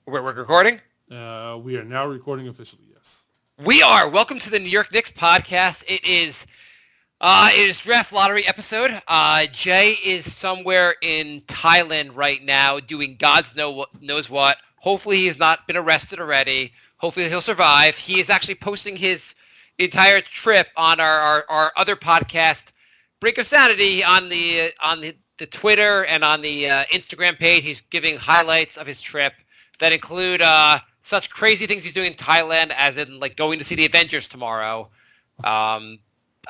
We're recording? We are now recording officially, yes. We are. Welcome to the New York Knicks podcast. It is draft lottery episode. Jay is somewhere in Thailand right now doing knows what. Hopefully he has not been arrested already. Hopefully he'll survive. He is actually posting his entire trip on our other podcast, Brink of Sanity, on the Twitter and on the Instagram page. He's giving highlights of his trip that include such crazy things he's doing in Thailand, as in like going to see the Avengers tomorrow. I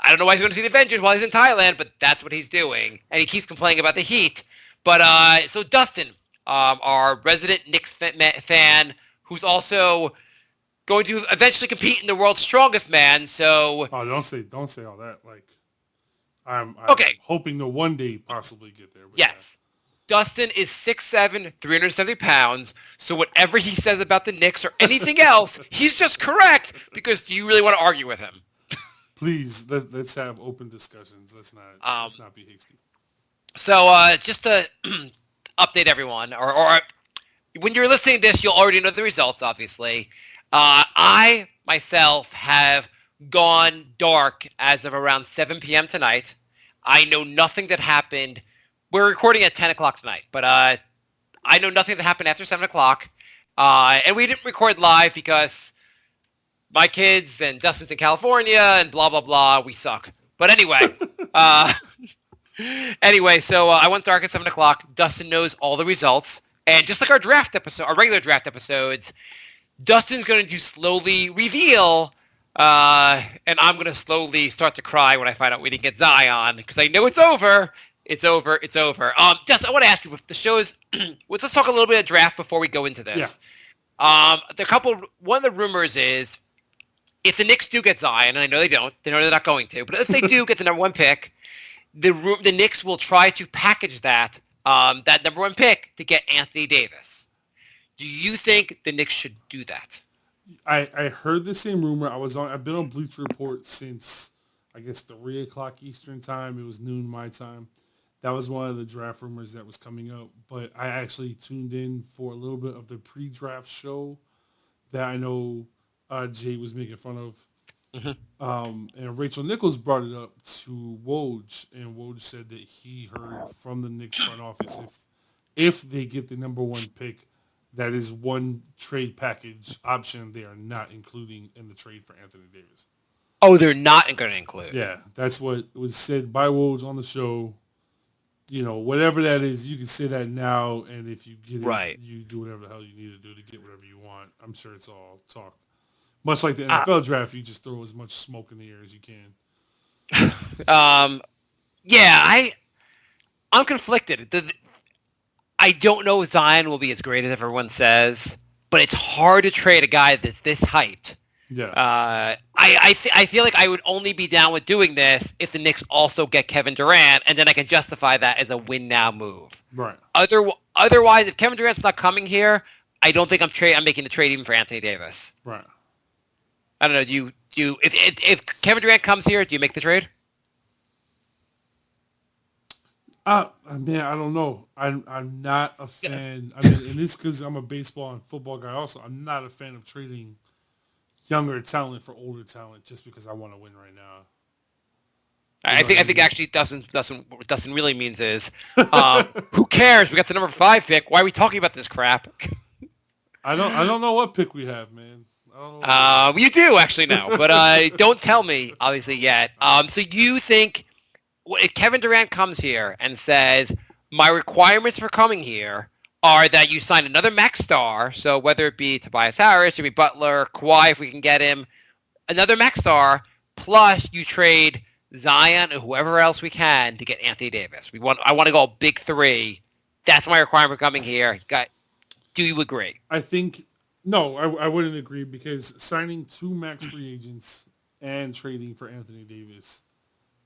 don't know why he's going to see the Avengers while he's in Thailand, but that's what he's doing, and he keeps complaining about the heat. But so Dustin, our resident Knicks fan, who's also going to eventually compete in the world's strongest man. So Oh, don't say all that. Like, I'm okay, hoping to one day possibly get there. But yes. Dustin is 6'7", 370 pounds, so whatever he says about the Knicks or anything else, he's just correct, because do you really want to argue with him? please let's have open discussions. Let's not be hasty. So just to update everyone, or when you're listening to this, you'll already know the results, obviously. I, myself, have gone dark as of around 7 p.m. tonight. I know nothing that happened. We're recording at 10 o'clock tonight, but I know nothing that happened after 7 o'clock. And we didn't record live because my kids and Dustin's in California and blah, blah, blah. We suck. But anyway, uh, so I went dark at 7 o'clock. Dustin knows all the results. And just like our draft episode, our regular draft episodes, Dustin's going to slowly reveal, and I'm going to slowly start to cry when I find out we didn't get Zion, because I know it's over. It's over. It's over. Just I want to ask you, with the shows, let's talk a little bit of draft before we go into this. Yeah. One of the rumors is, if the Knicks do get Zion, and I know they don't, they know they're not going to, but if they do get the number one pick, the Knicks will try to package that number one pick to get Anthony Davis. Do you think the Knicks should do that? I heard the same rumor. I've been on Bleacher Report since I guess 3 o'clock Eastern time. It was noon my time. That was one of the draft rumors that was coming up. But I actually tuned in for a little bit of the pre-draft show that I know Jay was making fun of. Mm-hmm. And Rachel Nichols brought it up to Woj, and Woj said that he heard from the Knicks front office if they get the number one pick, that is one trade package option they are not including in the trade for Anthony Davis. Oh, they're not going to include. Yeah, that's what was said by Woj on the show. You know, whatever that is, you can say that now, and if you get it, Right. you do whatever the hell you need to do to get whatever you want. I'm sure it's all talk. Much like the NFL draft, you just throw as much smoke in the air as you can. Yeah, I'm conflicted. I don't know if Zion will be as great as everyone says, but it's hard to trade a guy that's this hyped. Yeah. I feel like I would only be down with doing this if the Knicks also get Kevin Durant, and then I can justify that as a win now move. Right. Otherwise, if Kevin Durant's not coming here, I don't think I'm making the trade even for Anthony Davis. Right. I don't know. If Kevin Durant comes here, do you make the trade? Man, I don't know. I'm not a fan. I mean, and this because I'm a baseball and football guy. Also, I'm not a fan of trading younger talent for older talent just because I want to win right now. I think actually what Dustin really means is, who cares? We got the number 5 pick. Why are we talking about this crap? I don't know what pick we have, man. I don't know. You do actually know, but don't tell me obviously yet. So you think if Kevin Durant comes here and says, my requirements for coming here are that you sign another max star, so whether it be Tobias Harris, Jimmy Butler, Kawhi if we can get him, another max star, plus you trade Zion and whoever else we can to get Anthony Davis. I want to go big 3. That's my requirement for coming here. Do you agree? I think no, I wouldn't agree because signing 2 max free agents and trading for Anthony Davis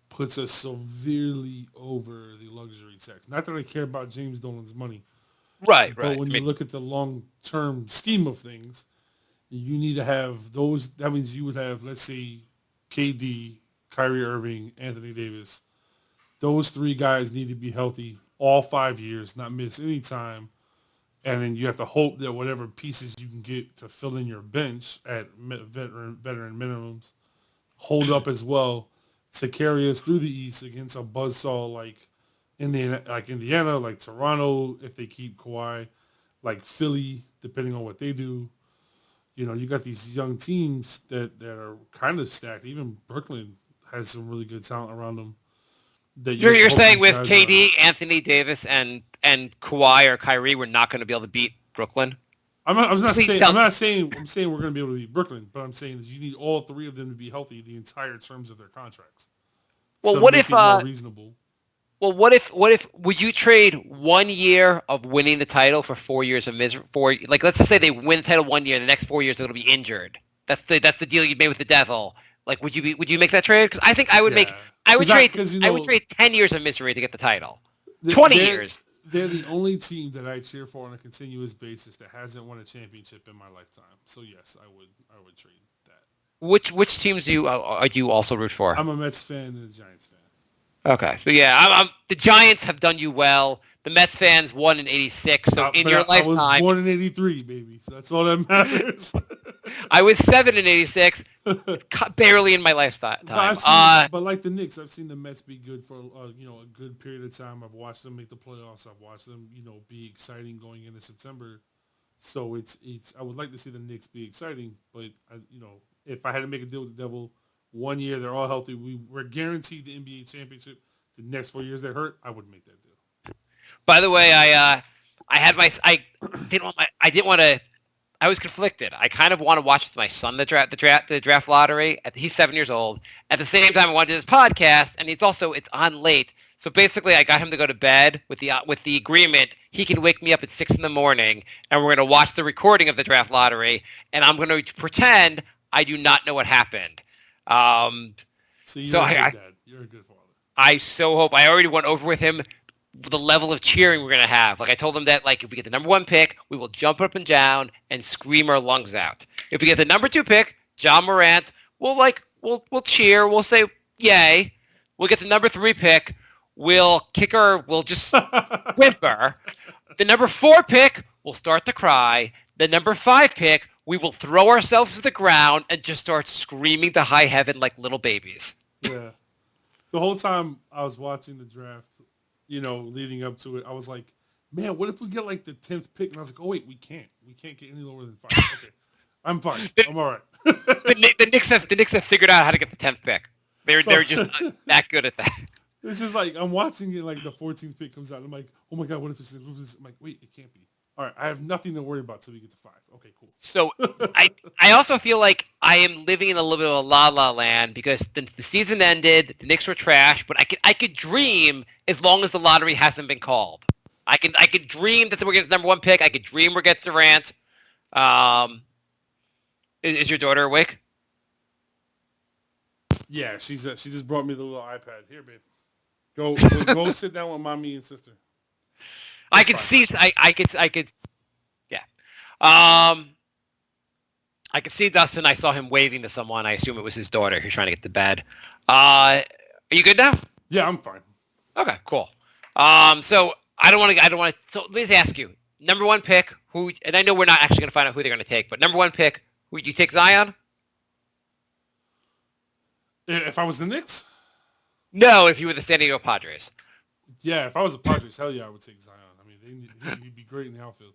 puts us severely over the luxury tax. Not that I care about James Dolan's money. Right. But when you look at the long-term scheme of things, you need to have those. That means you would have, let's say, KD, Kyrie Irving, Anthony Davis. Those 3 guys need to be healthy all 5 years, not miss any time. And then you have to hope that whatever pieces you can get to fill in your bench at veteran minimums hold up as well to carry us through the East against a buzzsaw like Indiana, like Toronto if they keep Kawhi, like Philly, depending on what they do. You know, you got these young teams that are kind of stacked. Even Brooklyn has some really good talent around them. That you have to You're hope saying these with guys are. KD, Anthony Davis, and Kawhi or Kyrie, we're not going to be able to beat Brooklyn? Please tell. I'm saying we're going to be able to beat Brooklyn, but I'm saying that you need all three of them to be healthy the entire terms of their contracts Well, to what make if? it more reasonable. Well, what if? Would you trade 1 year of winning the title for 4 years of misery? Like, let's just say they win the title 1 year, the next 4 years they're going to be injured. That's the deal you made with the devil. Like, would you make that trade? Because I think Yeah, because you I would know trade 10 years of misery to get the title. 20 they're years. they're the only team that I cheer for on a continuous basis that hasn't won a championship in my lifetime. So yes, I would trade that. Which teams do you also root for? I'm a Mets fan and a Giants fan. Okay, so yeah, the Giants have done you well. The Mets fans won in '86, so in But your I was lifetime, born in '83, baby. So that's all that matters. I was 7 in '86, barely in my lifetime. But like the Knicks, I've seen the Mets be good for a good period of time. I've watched them make the playoffs. I've watched them be exciting going into September. So it's I would like to see the Knicks be exciting, but if I had to make a deal with the devil, 1 year they're all healthy, we're guaranteed the NBA championship. The next 4 years they're hurt, I would make that deal. By the way, I didn't want to. I was conflicted. I kind of want to watch with my son the draft lottery. He's 7 years old. At the same time, I wanted to do this podcast, and it's on late. So basically, I got him to go to bed with the agreement he can wake me up at 6 in the morning, and we're going to watch the recording of the draft lottery, and I'm going to pretend I do not know what happened. So you're a good dad. You're a good father. I so hope. I already went over with him the level of cheering we're going to have. Like, I told him that, like, if we get the number 1 pick, we will jump up and down and scream our lungs out. If we get the number 2 pick, John Morant, we'll cheer. We'll say, yay. We'll get the number 3 pick. We'll just whimper. The number 4 pick, we'll start to cry. The number 5 pick, we will throw ourselves to the ground and just start screaming to high heaven like little babies. Yeah. The whole time I was watching the draft, leading up to it, I was like, man, what if we get like the 10th pick? And I was like, oh wait, we can't get any lower than 5. Okay, I'm fine. I'm all right. The Knicks have figured out how to get the 10th pick. They're just that good at that. It's just like I'm watching it, like the 14th pick comes out. And I'm like, oh my god, what if it's this? I'm like, wait, it can't be. All right, I have nothing to worry about till we get to 5. Okay, cool. So I also feel like I am living in a little bit of a la land because the season ended, the Knicks were trash, but I could dream as long as the lottery hasn't been called. I could dream that we're getting the number 1 pick. I could dream we're getting Durant. Is your daughter awake? Yeah, she just brought me the little iPad. Here, babe. Go sit down with mommy and sister. I could yeah. I could see Dustin. I saw him waving to someone. I assume it was his daughter who's trying to get to bed. Are you good now? Yeah, I'm fine. Okay, cool. So I don't want to. So let me just ask you: number 1 pick, who? And I know we're not actually going to find out who they're going to take, but number 1 pick, who you take? Zion? If I was the Knicks? No, if you were the San Diego Padres. Yeah, if I was the Padres, hell yeah, I would take Zion. I mean, he'd be great in the outfield.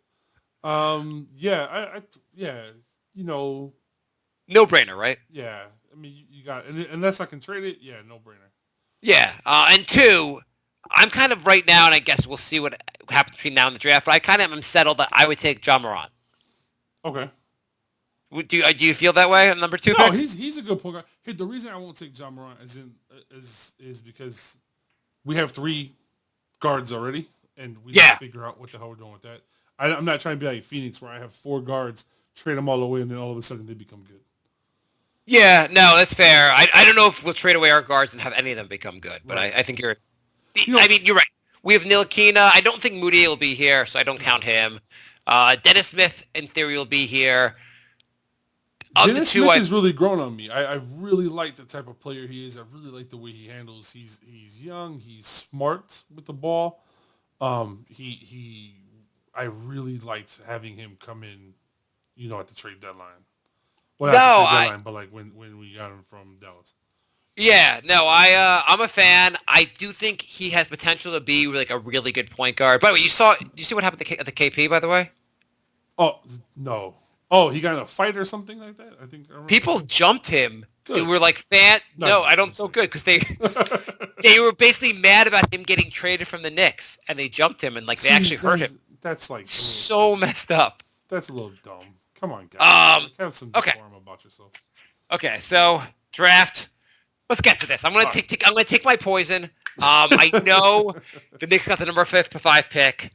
Yeah, No brainer, right? Yeah, I mean, you got unless I can trade it. Yeah, no brainer. Yeah, and 2, I'm kind of right now, and I guess we'll see what happens between now and the draft. But I kind of am settled that I would take John Morant. Okay. Do you feel that way on number 2? No, pick? he's a good point guard. Here, the reason I won't take John Morant is because we have 3 guards already, and we need to figure out what the hell we're doing with that. I'm not trying to be like Phoenix where I have 4 guards, trade them all away, and then all of a sudden they become good. Yeah, no, that's fair. I don't know if we'll trade away our guards and have any of them become good, but right. I think you're. I mean, you're right. We have Ntilikina. I don't think Moody will be here, so I don't count him. Dennis Smith, in theory, will be here. Dennis Smith has really grown on me. I really like the type of player he is. I really like the way he handles. He's young. He's smart with the ball. I I really liked having him come in, at the trade deadline. Well, No, not the trade deadline, but like when we got him from Dallas. yeah, no, I'm a fan. I do think he has potential to be like a really good point guard. By the way, you see what happened at the KP, by the way? Oh no! Oh, he got in a fight or something like that. I think I remember People something. jumped him. Good. They were like fan. Not No, good, I don't feel good because they were basically mad about him getting traded from the Knicks, and they jumped him and like they actually hurt him. That's like So messed up. That's a little dumb. Come on, guys. Have some decorum about yourself. Okay, so draft. Let's get to this. I'm gonna take my poison. I know the Knicks got the number 5 pick.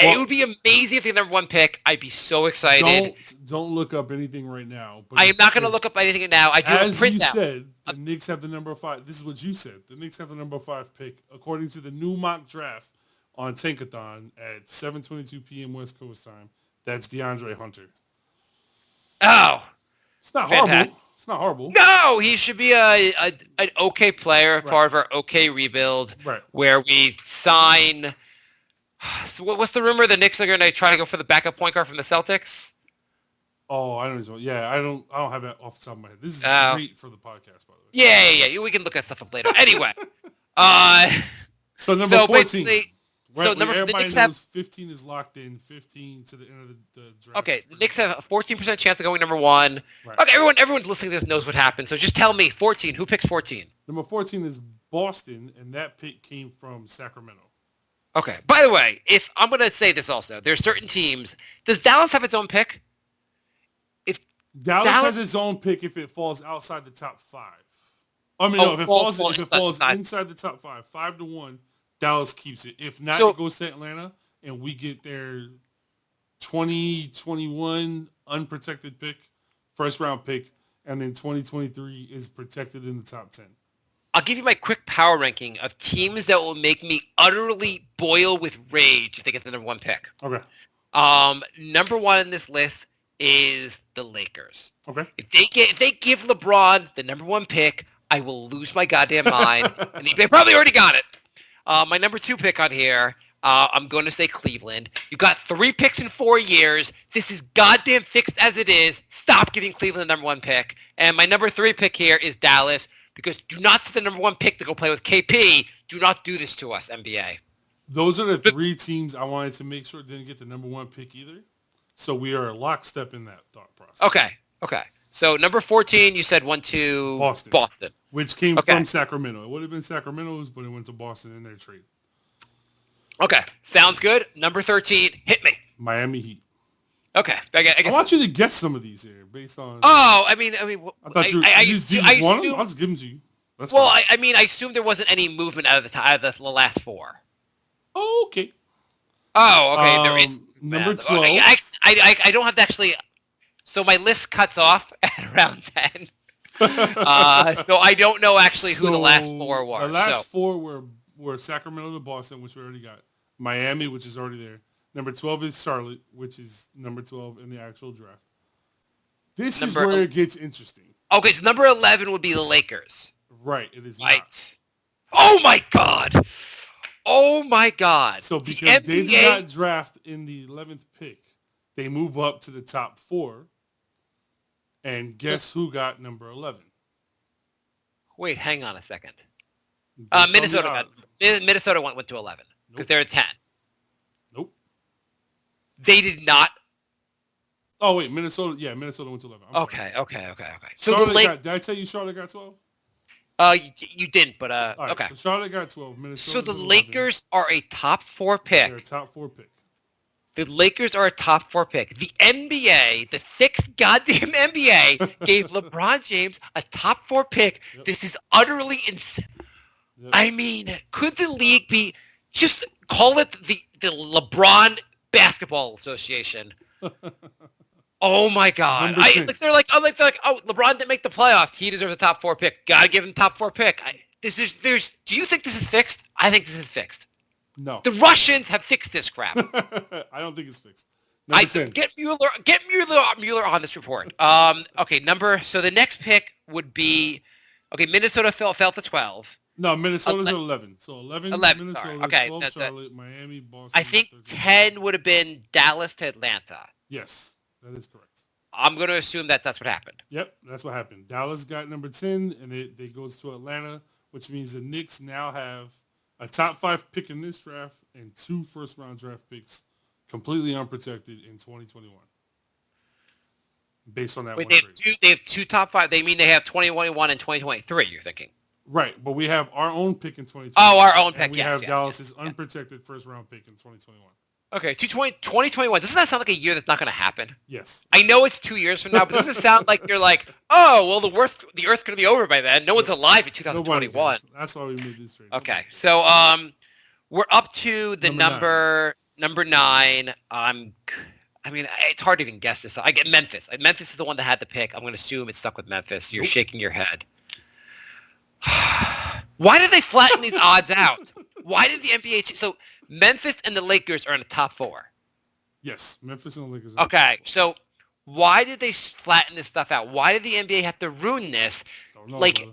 It would be amazing if they had the number 1 pick. I'd be so excited. Don't look up anything right now. But I am not going to look up anything now. I do have a printout. As you said, the Knicks have the number 5. This is what you said. The Knicks have the number 5 pick according to the new mock draft on Tankathon at 7:22 p.m. West Coast time. That's DeAndre Hunter. Oh, it's not fantastic. Horrible. It's not horrible. No, he should be an okay player, part of our okay rebuild, where we sign. So what's the rumor? The Knicks are going to try to go for the backup point guard from the Celtics? Oh, I don't know. Yeah, I don't have that off the top of my head. This is great for the podcast, by the way. Yeah. We can look at stuff up later. Anyway, so number 14. The Knicks knows 15 is locked in. 15 to the end of the draft. Okay, the Knicks have a 14% chance of going number 1. Right. Okay, everyone listening to this knows what happened. So just tell me, 14. Who picks 14? Number 14 is Boston, and that pick came from Sacramento. Okay. By the way, if I'm going to say this also, there's certain teams. Does Dallas have its own pick? If Dallas has its own pick, if it falls outside the top 5. I mean, if it falls inside the top 5, 5-1, Dallas keeps it. If not, it goes to Atlanta, and we get their 2021 unprotected pick, first round pick, and then 2023 is protected in the top 10. I'll give you my quick power ranking of teams that will make me utterly boil with rage if they get the number 1 pick. Okay. Number 1 in this list is the Lakers. Okay. If they give LeBron the number 1 pick, I will lose my goddamn mind. And they probably already got it. My number 2 pick on here, I'm going to say Cleveland. You got 3 picks in 4 years. This is goddamn fixed as it is. Stop giving Cleveland the number 1 pick. And my number 3 pick here is Dallas. Because do not set the number 1 pick to go play with KP. Do not do this to us, NBA. Those are the 3 teams I wanted to make sure didn't get the number 1 pick either. So we are lockstep in that thought process. Okay. So number 14, you said went to Boston. Which came from Sacramento. It would have been Sacramento's, but it went to Boston in their trade. Okay. Sounds good. Number 13, hit me. Miami Heat. Okay. I guess I want you to guess some of these here based on... Oh, I mean, I thought you just want them? I'll just give them to you. That's fine. I assumed there wasn't any movement out of the last 4. Oh, okay. Oh, okay. There is. Number 12. I don't have to actually... So my list cuts off at around 10. So I don't know actually who the last 4 were. The last 4 were Sacramento to Boston, which we already got. Miami, which is already there. Number 12 is Charlotte, which is number 12 in the actual draft. This is where it gets interesting. Okay, so number 11 would be the Lakers. Right, it is not. Oh my God! Oh my God! So because they did not draft in the 11th pick, they move up to the top 4. And guess who got number 11? Wait, hang on a second. Minnesota went to 11 because they're at 10. Nope. They did not. Oh wait, Minnesota. Yeah, Minnesota went to 11. Okay. So did I tell you Charlotte got 12? You didn't, but right, okay. So Charlotte got 12. Minnesota. So the Lakers are a top 4 pick. They're a top 4 pick. The Lakers are a top 4 pick. The NBA, the fixed goddamn NBA, gave LeBron James a top 4 pick. Yep. This is utterly insane. Yep. I mean, could the league be just call it the LeBron Basketball Association? Oh my God! They're like, oh, LeBron didn't make the playoffs. He deserves a top 4 pick. Gotta give him top 4 pick. Do you think this is fixed? I think this is fixed. No. The Russians have fixed this crap. I don't think it's fixed. Number 10. Get Mueller on this report. So the next pick would be, Minnesota fell to 12. No, Minnesota's at 11. So 11, 11, sorry. Minnesota, Okay, 12, that's it. Charlotte, Miami, Boston. I think 13. 10 would have been Dallas to Atlanta. Yes, that is correct. I'm going to assume that that's what happened. Yep, that's what happened. Dallas got number 10, and they goes to Atlanta, which means the Knicks now have a top 5 pick in this draft and 2 first-round draft picks completely unprotected in 2021. Based on that Wait, one they have two top 5. They mean they have 2021 and 2023, you're thinking? Right, but we have our own pick in 2020. Oh, our own pick, and we have Dallas's unprotected first-round pick in 2021. Okay, 2021. Doesn't that sound like a year that's not going to happen? Yes. I know it's 2 years from now, but doesn't it sound like you're like, oh, well, the Earth's going to be over by then. No one's alive in 2021. That's why we made this trade. Okay, so we're up to the number 9. I mean, it's hard to even guess this. I get Memphis. Memphis is the one that had the pick. I'm going to assume it's stuck with Memphis. You're shaking your head. Why did they flatten these odds out? Why did the NBA... So Memphis and the Lakers are in the top 4. Yes, Memphis and the Lakers. Okay, so why did they flatten this stuff out? Why did the NBA have to ruin this? Don't know, like, brother.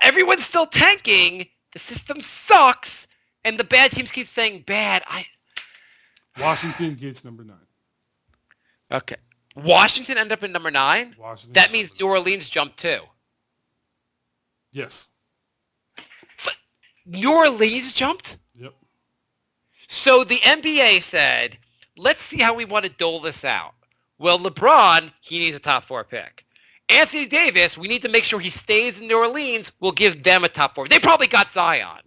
Everyone's still tanking. The system sucks. And the bad teams keep saying bad. Washington gets number 9. Okay. Washington ended up in number 9? Washington. That means New Orleans jumped too. Yes. But New Orleans jumped? Yep. So the NBA said, let's see how we want to dole this out. Well, LeBron, he needs a top 4 pick. Anthony Davis, we need to make sure he stays in New Orleans. We'll give them a top 4. They probably got Zion.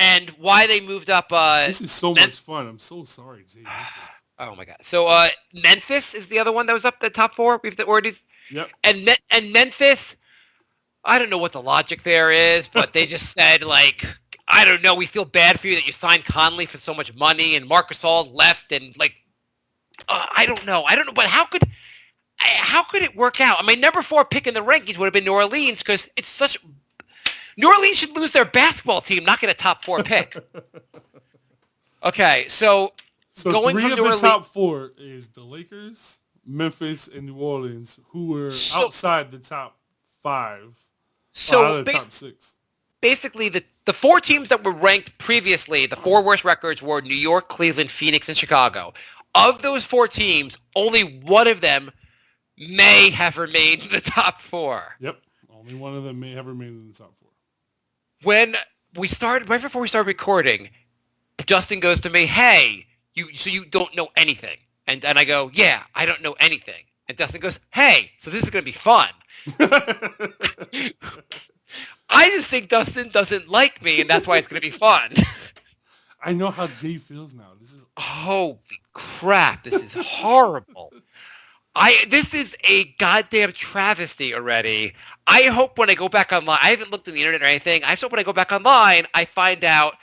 And why they moved up... this is so much fun. I'm so sorry, Jay. This. Oh, my God. So Memphis is the other one that was up the top 4? We've already... Yep. And Memphis, I don't know what the logic there is, but they just said, like, I don't know, we feel bad for you that you signed Conley for so much money and Marc Gasol left and, like, I don't know, but how could it work out? I mean, number 4 pick in the rankings would have been New Orleans because it's such... New Orleans should lose their basketball team, not get a top 4 pick. Okay, so going 3 from of New the Orleans, top 4 is the Lakers, Memphis, and New Orleans, who were outside the top 5. So out of the top 6. Basically, the 4 teams that were ranked previously, the 4 worst records were New York, Cleveland, Phoenix, and Chicago. Of those 4 teams, only one of them may have remained in the top 4. Yep. Only one of them may have remained in the top 4. When we started, right before we started recording, Dustin goes to me, hey, you don't know anything. And I go, yeah, I don't know anything. And Dustin goes, hey, so this is going to be fun. I just think Dustin doesn't like me, and that's why it's going to be fun. I know how Jay feels now. This is awesome. Holy crap, this is horrible. This is a goddamn travesty already. I hope when I go back online, I haven't looked at the internet or anything, I just hope when I go back online, I find out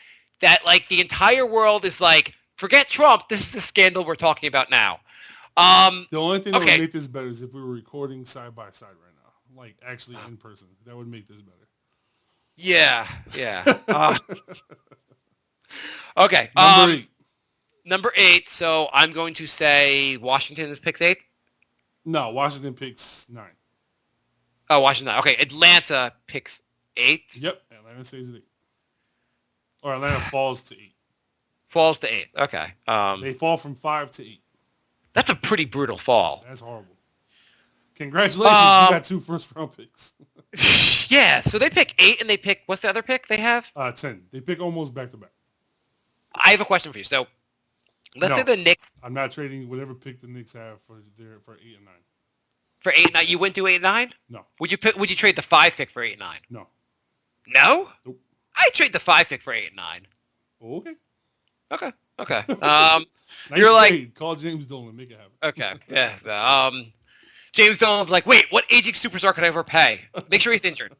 that, like, the entire world is like, forget Trump, this is the scandal we're talking about now. The only thing that would make this better is if we were recording side by side right now, like actually in person. That would make this better. Yeah. Okay. Number 8. So I'm going to say Washington picks 8. No, Washington picks 9. Oh, Washington. Okay, Atlanta picks 8. Yep, Atlanta stays at 8. Or Atlanta falls to 8. Falls to 8. Okay. They fall from 5 to 8. That's a pretty brutal fall. That's horrible. Congratulations, you got 2 first-round picks. Yeah, so they pick 8 and they pick, what's the other pick they have? 10. They pick almost back-to-back. I have a question for you. So let's say the Knicks... I'm not trading whatever pick the Knicks have for 8 and 9. For 8 and 9, you wouldn't do 8 and 9? No. Would you trade the 5 pick for 8 and 9? No. No? Nope. I'd trade the 5 pick for 8 and 9. Okay. Okay. Nice you're trade. like, call James Dolan, make it happen. okay, yeah. James Dolan's like, wait, what aging superstar could I ever pay? Make sure he's injured.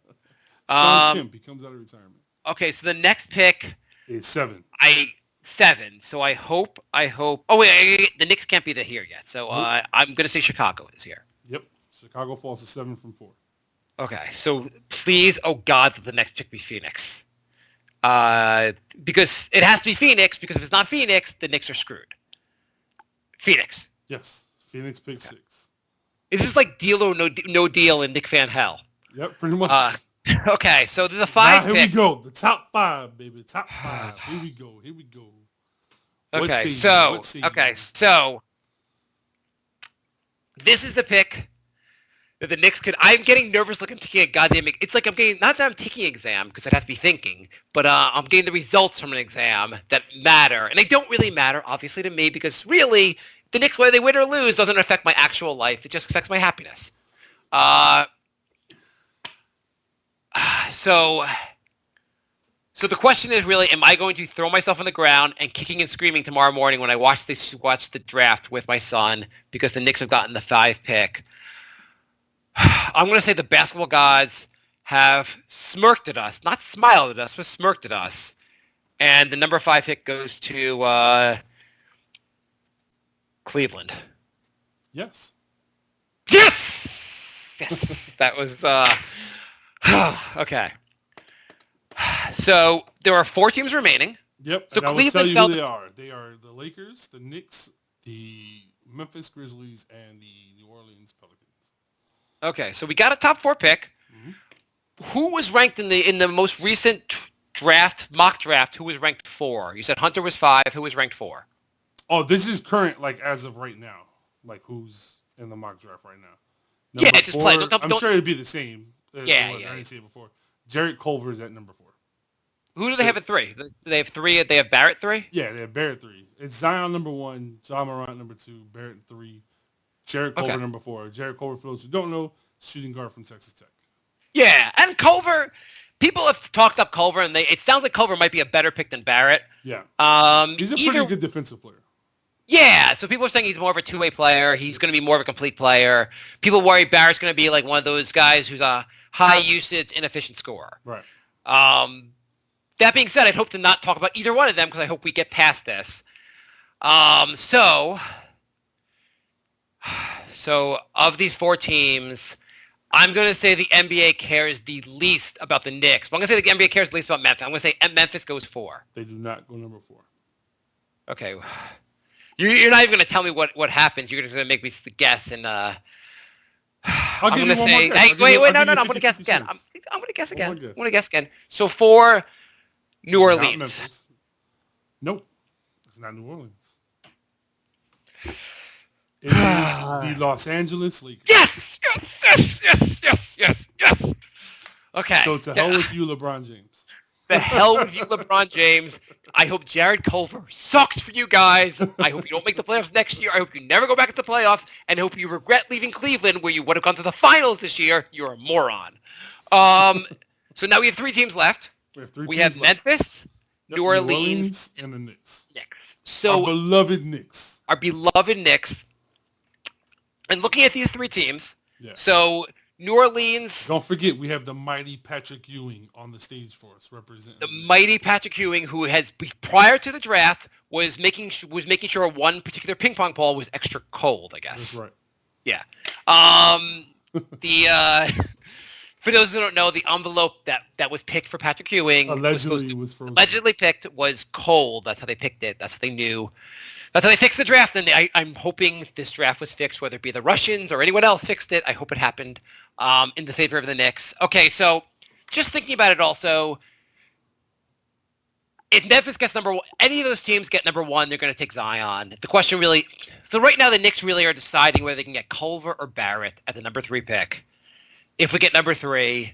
Sean Kemp, he comes out of retirement. Okay, so the next pick is 7. 7. So I hope. Oh wait, the Knicks can't be here yet. So I'm gonna say Chicago is here. Yep, Chicago falls to 7 from 4. Okay, so please, oh God, that the next pick be Phoenix. Because it has to be Phoenix. Because if it's not Phoenix, the Knicks are screwed. Phoenix. Yes, Phoenix picks 6. Is this like deal or no deal in Nick Van Hell? Yep, pretty much. Okay, so there's a Now five here pick. we go. The top 5, baby. Top 5. Here we go. Here we go. Okay, so this is the pick that the Knicks could. I'm getting nervous like I'm taking a goddamn. It's like I'm getting, not that I'm taking an exam because I'd have to be thinking, but I'm getting the results from an exam that matter, and they don't really matter, obviously, to me because really the Knicks, whether they win or lose, doesn't affect my actual life. It just affects my happiness. So the question is really, am I going to throw myself on the ground and kicking and screaming tomorrow morning when I watch the draft with my son because the Knicks have gotten the 5 pick? I'm going to say the basketball gods have smirked at us, not smiled at us, but smirked at us. And the number 5 pick goes to Cleveland. Yes. Yes! Yes! That was... okay. So there are 4 teams remaining. Yep. So and I will tell you who they are. They are the Lakers, the Knicks, the Memphis Grizzlies, and the New Orleans Pelicans. Okay, so we got a top 4 pick. Mm-hmm. Who was ranked in the most recent mock draft? Who was ranked 4? You said Hunter was 5. Who was ranked 4? Oh, this is current, like as of right now. Like who's in the mock draft right now? Number yeah, just 4, play. I'm sure it'd be the same. Yeah. I didn't see it before. Jarrett Culver is at number 4. Who do they have at 3? Do they have 3? They have Barrett 3? Yeah, they have Barrett 3. It's Zion number 1, John Morant number 2, Barrett 3, Jarrett Culver number 4. Jarrett Culver, for those who don't know, shooting guard from Texas Tech. Yeah, and Culver, people have talked up Culver, and it sounds like Culver might be a better pick than Barrett. Yeah. He's a pretty good defensive player. Yeah, so people are saying he's more of a two-way player. He's going to be more of a complete player. People worry Barrett's going to be like one of those guys who's a high-usage, inefficient scorer. Right. That being said, I'd hope to not talk about either one of them because I hope we get past this. So of these 4 teams, I'm going to say the NBA cares the least about the Knicks. But I'm going to say the NBA cares the least about Memphis. I'm going to say Memphis goes 4. They do not go number 4. Okay. You're not even going to tell me what happens. You're going to make me guess. And I'm going to say, wait, no. I'm going to guess again. I'm going to guess again. I'm going to guess again. So 4, New Orleans. Nope. It's not New Orleans. It is the Los Angeles Lakers. Yes! Okay. So to hell with you, LeBron James. The hell with you, LeBron James. I hope Jared Culver sucks for you guys. I hope you don't make the playoffs next year. I hope you never go back to the playoffs. And I hope you regret leaving Cleveland where you would have gone to the finals this year. You're a moron. So now we have 3 teams left. We have Memphis, New Orleans, and the Knicks. So our beloved Knicks. Our beloved Knicks. And looking at these 3 teams, so New Orleans. Don't forget, we have the mighty Patrick Ewing on the stage for us, representing the mighty Patrick Ewing, who has prior to the draft was making sure one particular ping pong ball was extra cold. I guess. That's right. Yeah. For those who don't know, the envelope that was picked for Patrick Ewing was frozen. Allegedly picked was cold. That's how they picked it. That's how they knew. That's how they fixed the draft. And I'm hoping this draft was fixed, whether it be the Russians or anyone else fixed it. I hope it happened in the favor of the Knicks. Okay, so just thinking about it also, if Memphis gets number 1, any of those teams get number 1, they're going to take Zion. The question really, so right now the Knicks really are deciding whether they can get Culver or Barrett at the number 3 pick. If we get number 3,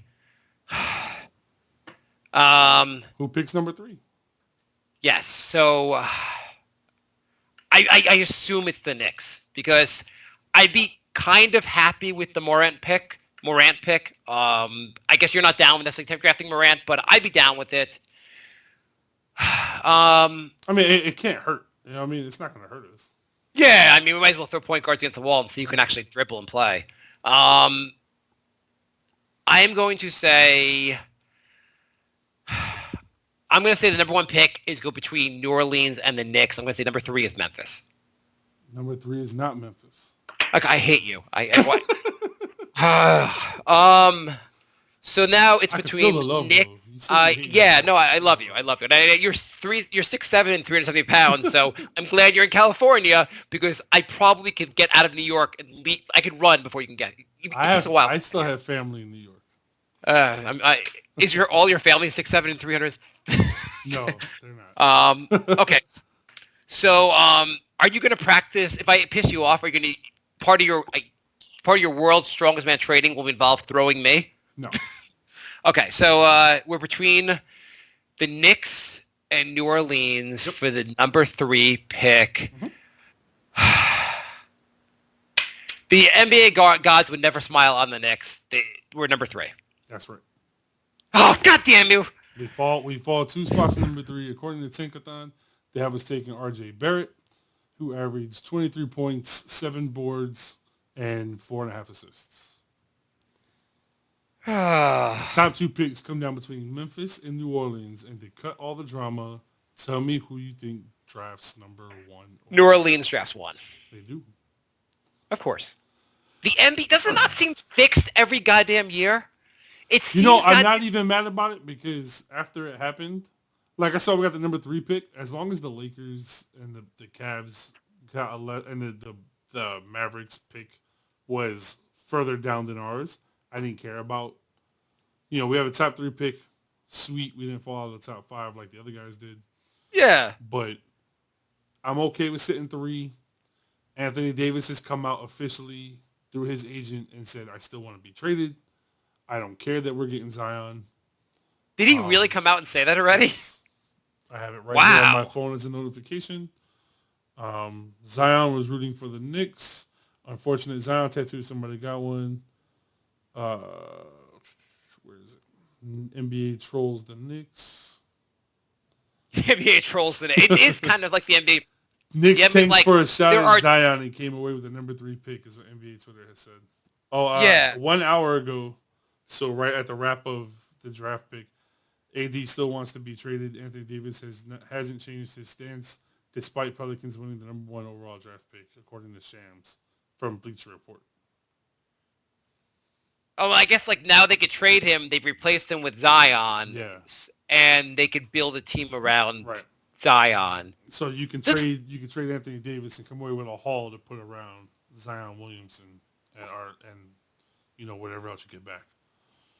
who picks number 3? Yes, so I assume it's the Knicks because I'd be kind of happy with the Morant pick. I guess you're not down with necessarily drafting Morant, but I'd be down with it. I mean, it can't hurt. You know what I mean? It's not going to hurt us. Yeah, I mean, we might as well throw point guards against the wall and see who can actually dribble and play. I am going to say... I'm going to say the number 1 pick is go between New Orleans and the Knicks. I'm going to say number 3 is Memphis. Number 3 is not Memphis. I hate you. So now it's between Knicks. I love you. And you're 6'7" and 370 pounds. So I'm glad you're in California because I probably could get out of New York and leave. I could run before you can get. I still have family in New York. Is all your family 6'7" and 300? No, they're Okay. not. So, are you going to practice? If I piss you off, are you going to part of your world's strongest man trading will involve throwing me? No. Okay, so we're between the Knicks and New Orleans Yep. for the number 3 pick. Hmm. The NBA gods would never smile on the Knicks. We're number 3. That's right. Oh, God damn you! We fall 2 spots in number 3. According to Tinkathon, they have us taking R.J. Barrett, who averaged 23 points, 7 boards, and 4.5 assists. The top 2 picks come down between Memphis and New Orleans, and to cut all the drama, tell me who you think drafts number 1. New Orleans drafts 1. They do. Of course. The NBA does it not seem fixed every goddamn year? It seems I'm not even mad about it because after it happened, like I saw, we got the number 3 pick. As long as the Lakers and the Cavs got and the Mavericks pick was further down than ours, I didn't care about. We have a top 3 pick. Sweet, we didn't fall out of the top 5 like the other guys did. Yeah. But I'm okay with sitting 3. Anthony Davis has come out officially through his agent and said, I still want to be traded. I don't care that we're getting Zion. Did he really come out and say that already? Yes. I have it right here on my phone as a notification. Zion was rooting for the Knicks. Unfortunate Zion tattoo. Somebody got one. Where is it? NBA trolls the Knicks. NBA trolls the Knicks. It is kind of like the NBA. Knicks tanked for a shot at are... Zion and came away with the number 3 pick, is what NBA Twitter has said. Yeah. 1 hour ago, so right at the wrap of the draft pick, AD still wants to be traded. Anthony Davis hasn't changed his stance, despite Pelicans winning the number 1 overall draft pick, according to Shams from Bleacher Report. Oh, well, I guess like now they could trade him. They've replaced him with Zion. Yeah. And they could build a team around right. Zion. So you can trade Anthony Davis and come away with a haul to put around Zion Williamson and whatever else you get back.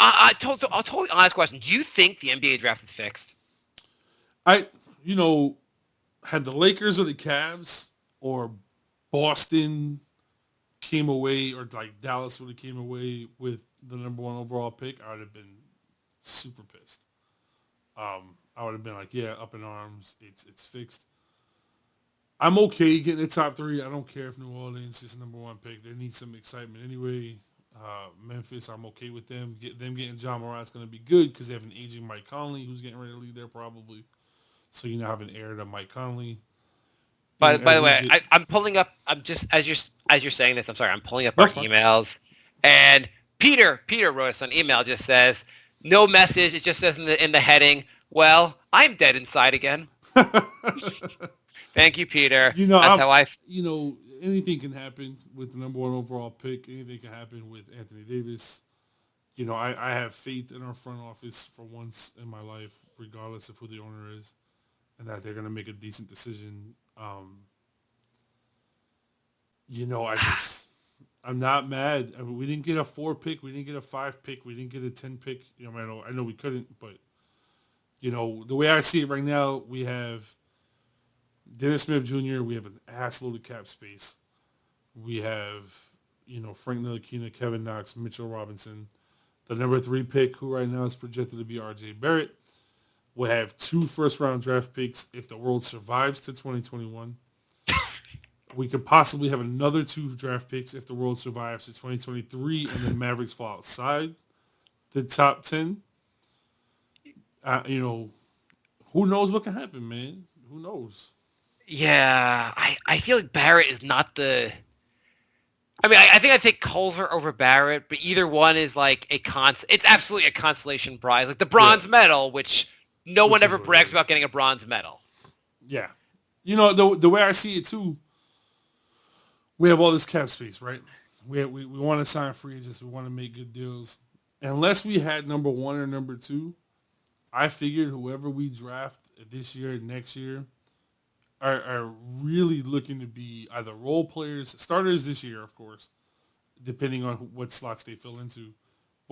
I'll totally honest question. Do you think the NBA draft is fixed? Had the Lakers or the Cavs or Boston came away, or like Dallas would have came away with the number 1 overall pick, I would have been super pissed. I would have been like, yeah, up in arms. It's fixed. I'm okay getting the top 3. I don't care if New Orleans is the number 1 pick. They need some excitement anyway. Memphis, I'm okay with them. Getting John Morant's going to be good because they have an aging Mike Conley who's getting ready to leave there probably. So you now have an heir to Mike Conley. By the way, I'm pulling up. I'm just as you're saying this. I'm sorry. I'm pulling up our emails, and Peter wrote us an email. Just says no message. It just says in the heading. Well, I'm dead inside again. Thank you, Peter. That's how I. Anything can happen with the number 1 overall pick. Anything can happen with Anthony Davis. I have faith in our front office for once in my life, regardless of who the owner is, and that they're going to make a decent decision. I'm not mad. I mean, we didn't get a 4 pick. We didn't get a 5 pick. We didn't get a 10 pick. I know we couldn't, but the way I see it right now, we have Dennis Smith Jr., we have an assload of cap space. We have, Frank Ntilikina, Kevin Knox, Mitchell Robinson. The number 3 pick, who right now is projected to be R.J. Barrett. We'll have 2 first-round draft picks if the world survives to 2021. We could possibly have another 2 draft picks if the world survives to 2023 and the Mavericks fall outside the top 10. Who knows what can happen, man? Who knows? Yeah, I feel like Barrett is not the... I mean, I think I take Culver over Barrett, but either one is like it's absolutely a consolation prize. Like the bronze medal, which no one ever brags about getting a bronze medal. Yeah. The way I see it too, we have all this cap space, right? We want to sign free agents. We want to make good deals. Unless we had number 1 or number 2, I figured whoever we draft this year, next year, are really looking to be either role players, starters this year, of course, depending on what slots they fill into.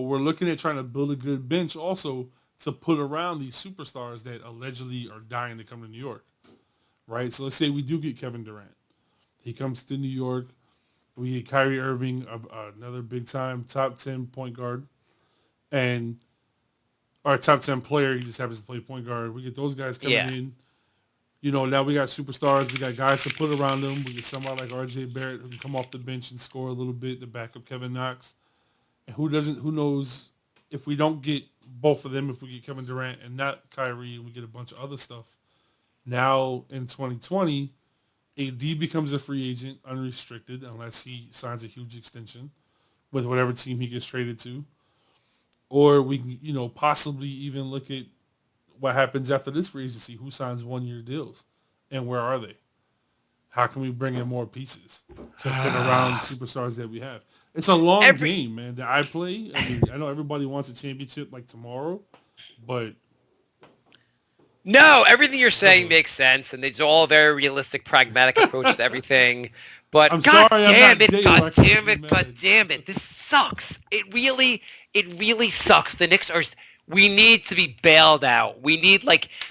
but we're looking at trying to build a good bench also to put around these superstars that allegedly are dying to come to New York, right? So let's say we do get Kevin Durant. He comes to New York. We get Kyrie Irving, another big-time top 10 point guard, and our top 10 player. He just happens to play point guard. We get those guys coming in. Now we got superstars. We got guys to put around them. We get somebody like R.J. Barrett who can come off the bench and score a little bit to back up Kevin Knox. And who knows if we don't get both of them, if we get Kevin Durant and not Kyrie, and we get a bunch of other stuff. Now in 2020, AD becomes a free agent, unrestricted, unless he signs a huge extension with whatever team he gets traded to. Or we can, possibly even look at what happens after this free agency. Who signs 1-year deals? And where are they? How can we bring in more pieces to fit around superstars that we have? It's a long game, man, that I play. I mean, I know everybody wants a championship like tomorrow, but... No, everything you're saying makes sense, and it's all very realistic, pragmatic approach to everything. But God damn it, this sucks. It really sucks. The Knicks are... We need to be bailed out. We need,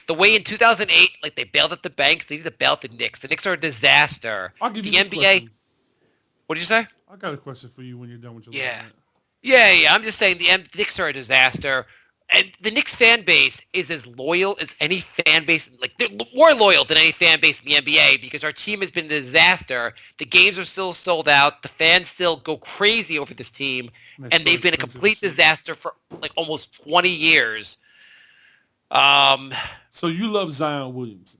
the way in 2008, they bailed out the banks, they need to bail out the Knicks. The Knicks are a disaster. I'll give you the this NBA... question. What did you say? I got a question for you when you're done with your Yeah, I'm just saying the Knicks are a disaster. And the Knicks fan base is as loyal as any fan base. They're more loyal than any fan base in the NBA because our team has been a disaster. The games are still sold out. The fans still go crazy over this team. And they've been a complete disaster for almost 20 years. So you love Zion Williamson?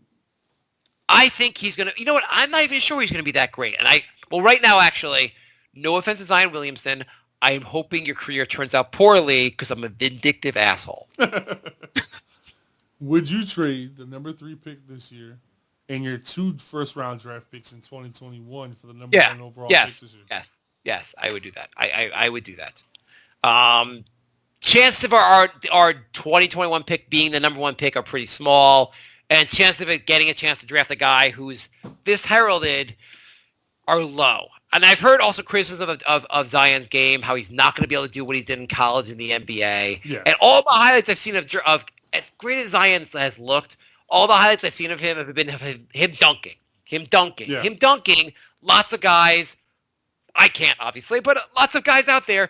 I think he's going to... You know what? I'm not even sure he's going to be that great. And right now, actually, no offense to Zion Williamson, I'm hoping your career turns out poorly because I'm a vindictive asshole. Would you trade the number 3 pick this year and your 2 first-round draft picks in 2021 for the number 1 overall pick this year? Yes, I would do that. I would do that. Chances of our 2021 pick being the number 1 pick are pretty small, and chances of it getting a chance to draft a guy who's this heralded are low. And I've heard also criticism of Zion's game, how he's not going to be able to do what he did in college in the NBA. Yeah. And all the highlights I've seen of as great as Zion has looked, all the highlights I've seen of him have been him dunking. Him dunking. Lots of guys, I can't obviously, but lots of guys out there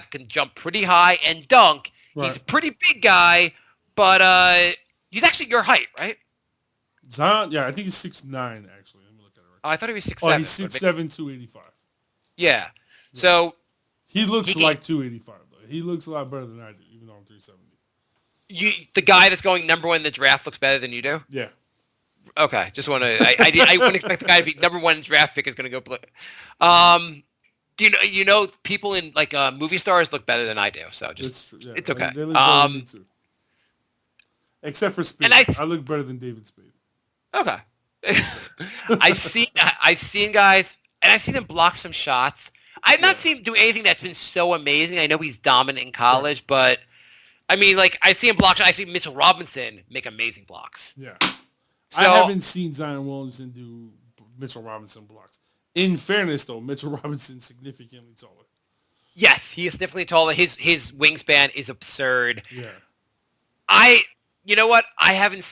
can jump pretty high and dunk. Right. He's a pretty big guy, but he's actually your height, right? Zion, yeah, I think he's 6'9", actually. Let me look at it right now. I thought he was 6'7". Oh, he's 6'7", 285. Yeah. So he looks like 285 though. He looks a lot better than I do, even though I'm 370. The guy that's going number 1 in the draft looks better than you do? Yeah. Okay, just want to. I wouldn't expect the guy to be number 1 in draft pick is going to go. People in movie stars look better than I do, so just it's okay. They look better than too. Except for Spade, I look better than David Spade. Okay. I've seen guys, and I've seen him block some shots. I've not seen him do anything that's been so amazing. I know he's dominant in college, but I mean, I see him block. I see Mitchell Robinson make amazing blocks. Yeah. So, I haven't seen Zion Williamson do Mitchell Robinson blocks. In fairness, though, Mitchell Robinson's significantly taller. Yes, he is significantly taller. His wingspan is absurd. Yeah. You know what? I haven't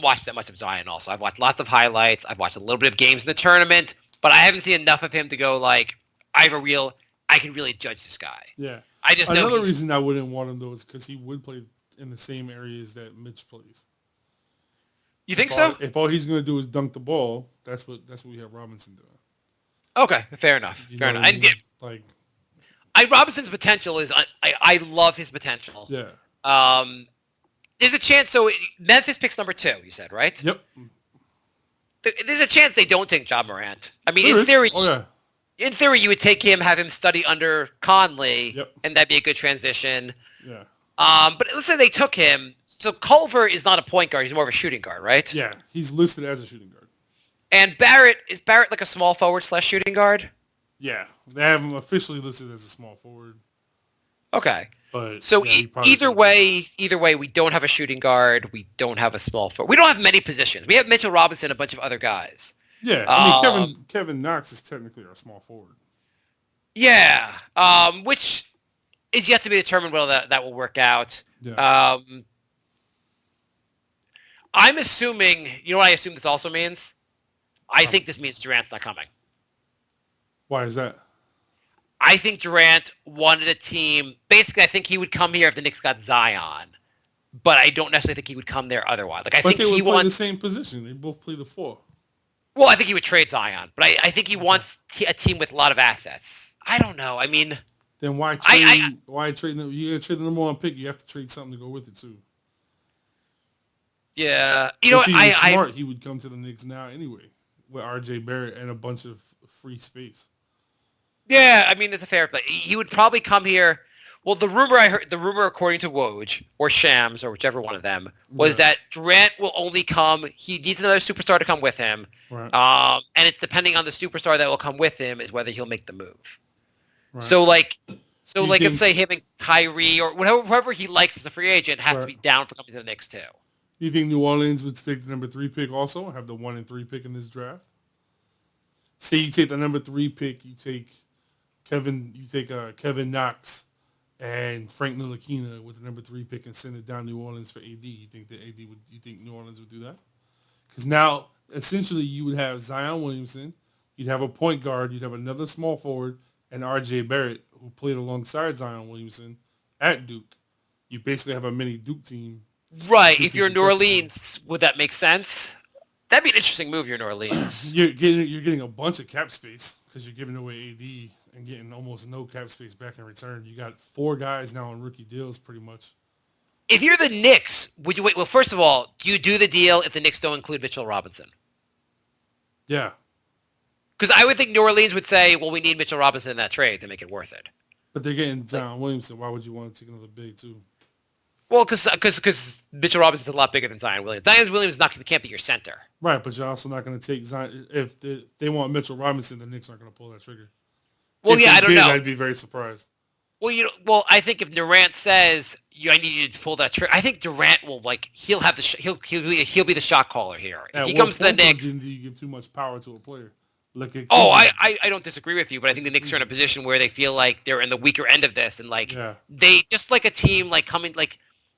watched that much of Zion also. I've watched lots of highlights. I've watched a little bit of games in the tournament, but I haven't seen enough of him to go I can really judge this guy. Yeah. I just know another reason I wouldn't want him though is because he would play in the same areas that Mitch plays. You think so? If all he's going to do is dunk the ball, that's what we have Robinson doing. Okay, fair enough. Fair enough. Robinson's potential is I love his potential. Yeah. There's a chance. So Memphis picks number 2. You said, right? Yep. There's a chance they don't take Ja Morant. I mean, in theory, you would take him, have him study under Conley, and that'd be a good transition. Yeah. But let's say they took him. So Culver is not a point guard. He's more of a shooting guard, right? Yeah, he's listed as a shooting guard. And is Barrett like a small forward / shooting guard? Yeah, they have him officially listed as a small forward. Okay. But so either way, we don't have a shooting guard. We don't have a small forward. We don't have many positions. We have Mitchell Robinson and a bunch of other guys. Yeah, I mean Kevin Knox is technically our small forward. Yeah, which It's yet to be determined whether that will work out. Yeah. I'm assuming, you know what I assume this also means? I think this means Durant's not coming. Why is that? I think Durant wanted a team. Basically, I think he would come here if the Knicks got Zion, but I don't necessarily think he would come there otherwise. Like I But think they would he play the wants. same position. They both play the 4. Well, I think he would trade Zion, but I think he wants a team with a lot of assets. I don't know. I mean, Then why trade? Why trade them? You gotta trade the number 1 pick. You have to trade something to go with it too. yeah. You know If what? he was smart, he would come to the Knicks now anyway with R.J. Barrett and a bunch of free space. Yeah, I mean, it's a fair play. He would probably come here. Well, the rumor according to Woj or Shams or whichever one of them was that Durant will only come. He needs another superstar to come with him, Right. And it's depending on the superstar that will come with him is whether he'll make the move. Right. So think, let's say him and Kyrie or whoever he likes as a free agent has to be down for coming to the Knicks too. You think New Orleans would take the number 3 pick also, have the 1 and 3 pick in this draft? Say you take the number 3 pick, you take Kevin Knox and Frank Ntilikina with the number 3 pick and send it down New Orleans for AD. You think New Orleans would do that? Because now essentially you would have Zion Williamson, you'd have a point guard, you'd have another small forward, and R.J. Barrett who played alongside Zion Williamson at Duke. You basically have a mini Duke team. Right. If you're New Orleans, would that make sense? That'd be an interesting move. You're New Orleans. You're getting a bunch of cap space because you're giving away AD and getting almost no cap space back in return. You got 4 guys now on rookie deals, pretty much. If you're the Knicks, would you wait? Well, first of all, do you do the deal if the Knicks don't include Mitchell Robinson? Yeah. Because I would think New Orleans would say, well, we need Mitchell Robinson in that trade to make it worth it. But they're getting Zion Williamson. Why would you want to take another big, too? Well, because Mitchell Robinson's a lot bigger than Zion Williams. Zion Williams can't be your center. Right, but you're also not going to take Zion. If they want Mitchell Robinson, the Knicks aren't going to pull that trigger. Well, if I don't know. I'd be very surprised. Well, I think if Durant says I need you to pull that trigger, I think Durant will he'll have he'll be the shot caller here. If he comes to the Knicks, do you give too much power to a player? I don't disagrray with you, but I think the Knicks are in a position where they feel like they're in the weaker end of this, and they just like a team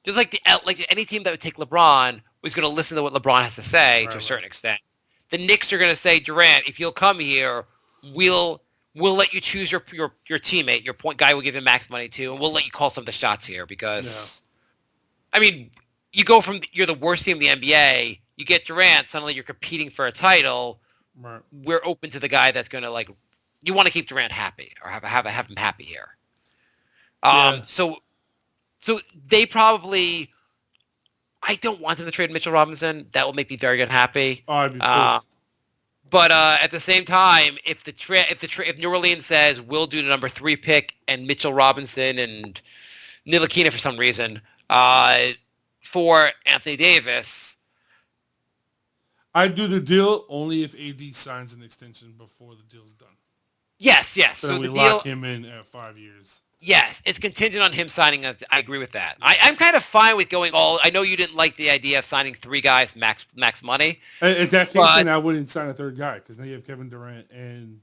just like any team that would take LeBron was going to listen to what LeBron has to say to a certain extent. The Knicks are going to say, Durant, if you'll come here, we'll let you choose your teammate, your point guy. We'll give him max money too, and we'll let you call some of the shots here because, I mean, you go from you're the worst team in the NBA, you get Durant, suddenly you're competing for a title. Right. We're open to the guy that's going to you want to keep Durant happy or have him happy here. So they probably, I don't want them to trade Mitchell Robinson. That will make me very unhappy. Oh, I'd be pissed. But at the same time, if New Orleans says we'll do the number 3 pick and Mitchell Robinson and Ntilikina for some reason for Anthony Davis, I'd do the deal only if AD signs an extension before the deal's done. Yes. So we lock him in at 5 years. Yes, it's contingent on him signing. I agree with that. I'm kind of fine with going all. I know you didn't like the idea of signing 3 guys max money. In that case, then I wouldn't sign a 3rd guy because now you have Kevin Durant and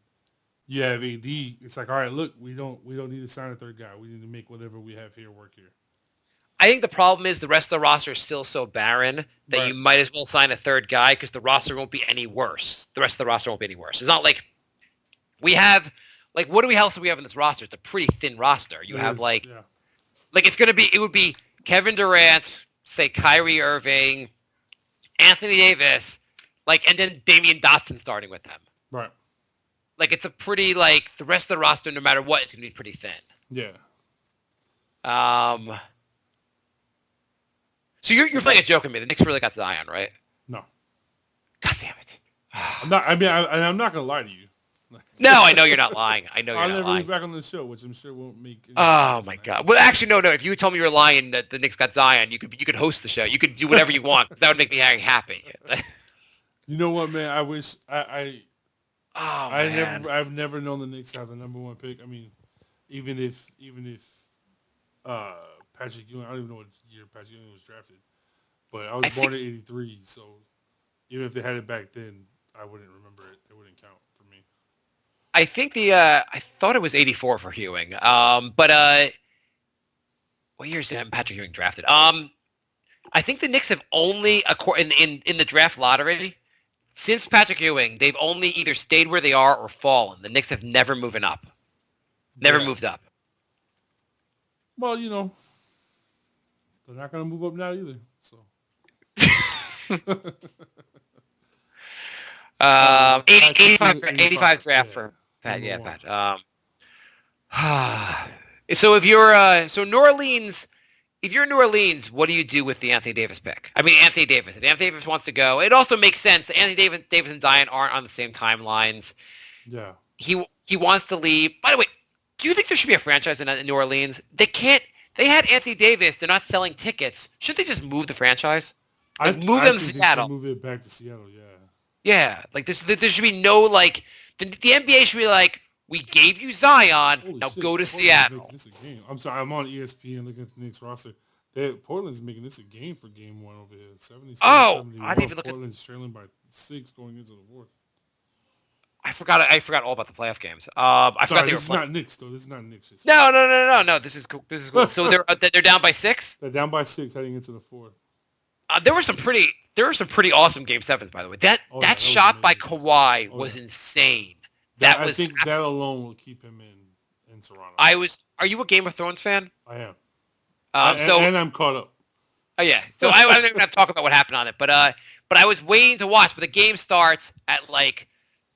you have AD. It's like, all right, look, we don't need to sign a 3rd guy. We need to make whatever we have here work here. I think the problem is the rest of the roster is still so barren that you might as well sign a 3rd guy because the roster won't be any worse. The rest of the roster won't be any worse. It's not like we have. What else do we have in this roster? It's a pretty thin roster. You have it would be Kevin Durant, say Kyrie Irving, Anthony Davis, and then Damian Dustin starting with them. Right. It's a pretty the rest of the roster, no matter what, it's gonna be pretty thin. Yeah. So you're playing a joke on me. The Knicks really got Zion, right? No. God damn it. I'm not. I mean, I'm not gonna lie to you. No, I know you're not lying. I know you're not lying. I'll never be back on the show, which I'm sure won't make. Oh my God! Well, actually, no. If you told me you were lying that the Knicks got Zion, you could host the show. You could do whatever you want. That would make me very happy. You know what, man? I wish man. I've never known the Knicks to have the number 1 pick. I mean, even if Patrick Ewing, I don't even know what year Patrick Ewing was drafted, but I was born in '83, so even if they had it back then, I wouldn't remember it. It wouldn't count for me. I think I thought it was 84 for Ewing. But what year is Patrick Ewing drafted? I think the Knicks have only, in the draft lottery, since Patrick Ewing, they've only either stayed where they are or fallen. The Knicks have never moved up. Never moved up. Well, they're not going to move up now either. So. 85 draft for Pat. Yeah, Pat. So if you're New Orleans, if you're in New Orleans, what do you do with the Anthony Davis pick? I mean, Anthony Davis. If Anthony Davis wants to go, it also makes sense that Anthony Davis and Zion aren't on the same timelines. Yeah. He wants to leave. By the way, do you think there should be a franchise in New Orleans? They can't. They had Anthony Davis. They're not selling tickets. Should they just move the franchise? Move them to Seattle. Move it back to Seattle. Yeah. Yeah. Like this. There should be no like. The NBA should be like, we gave you Zion. Holy now shit, go to Portland's Seattle. Making this a game. I'm sorry. I'm on ESPN looking at the Knicks roster. Portland's making this a game for game one over here. 77-71. I didn't even look Portland's trailing by 6 going into the fourth. I forgot all about the playoff games. This is not Knicks though. This is not Knicks. No. This is cool. So they're down by 6. They're down by 6 heading into the fourth. There were some pretty awesome game 7s, by the way. That shot by Kawhi was insane. I think that alone will keep him in Toronto. Are you a Game of Thrones fan? I am. And I'm caught up. Oh yeah. So I don't even have to talk about what happened on it, but I was waiting to watch. But the game starts at like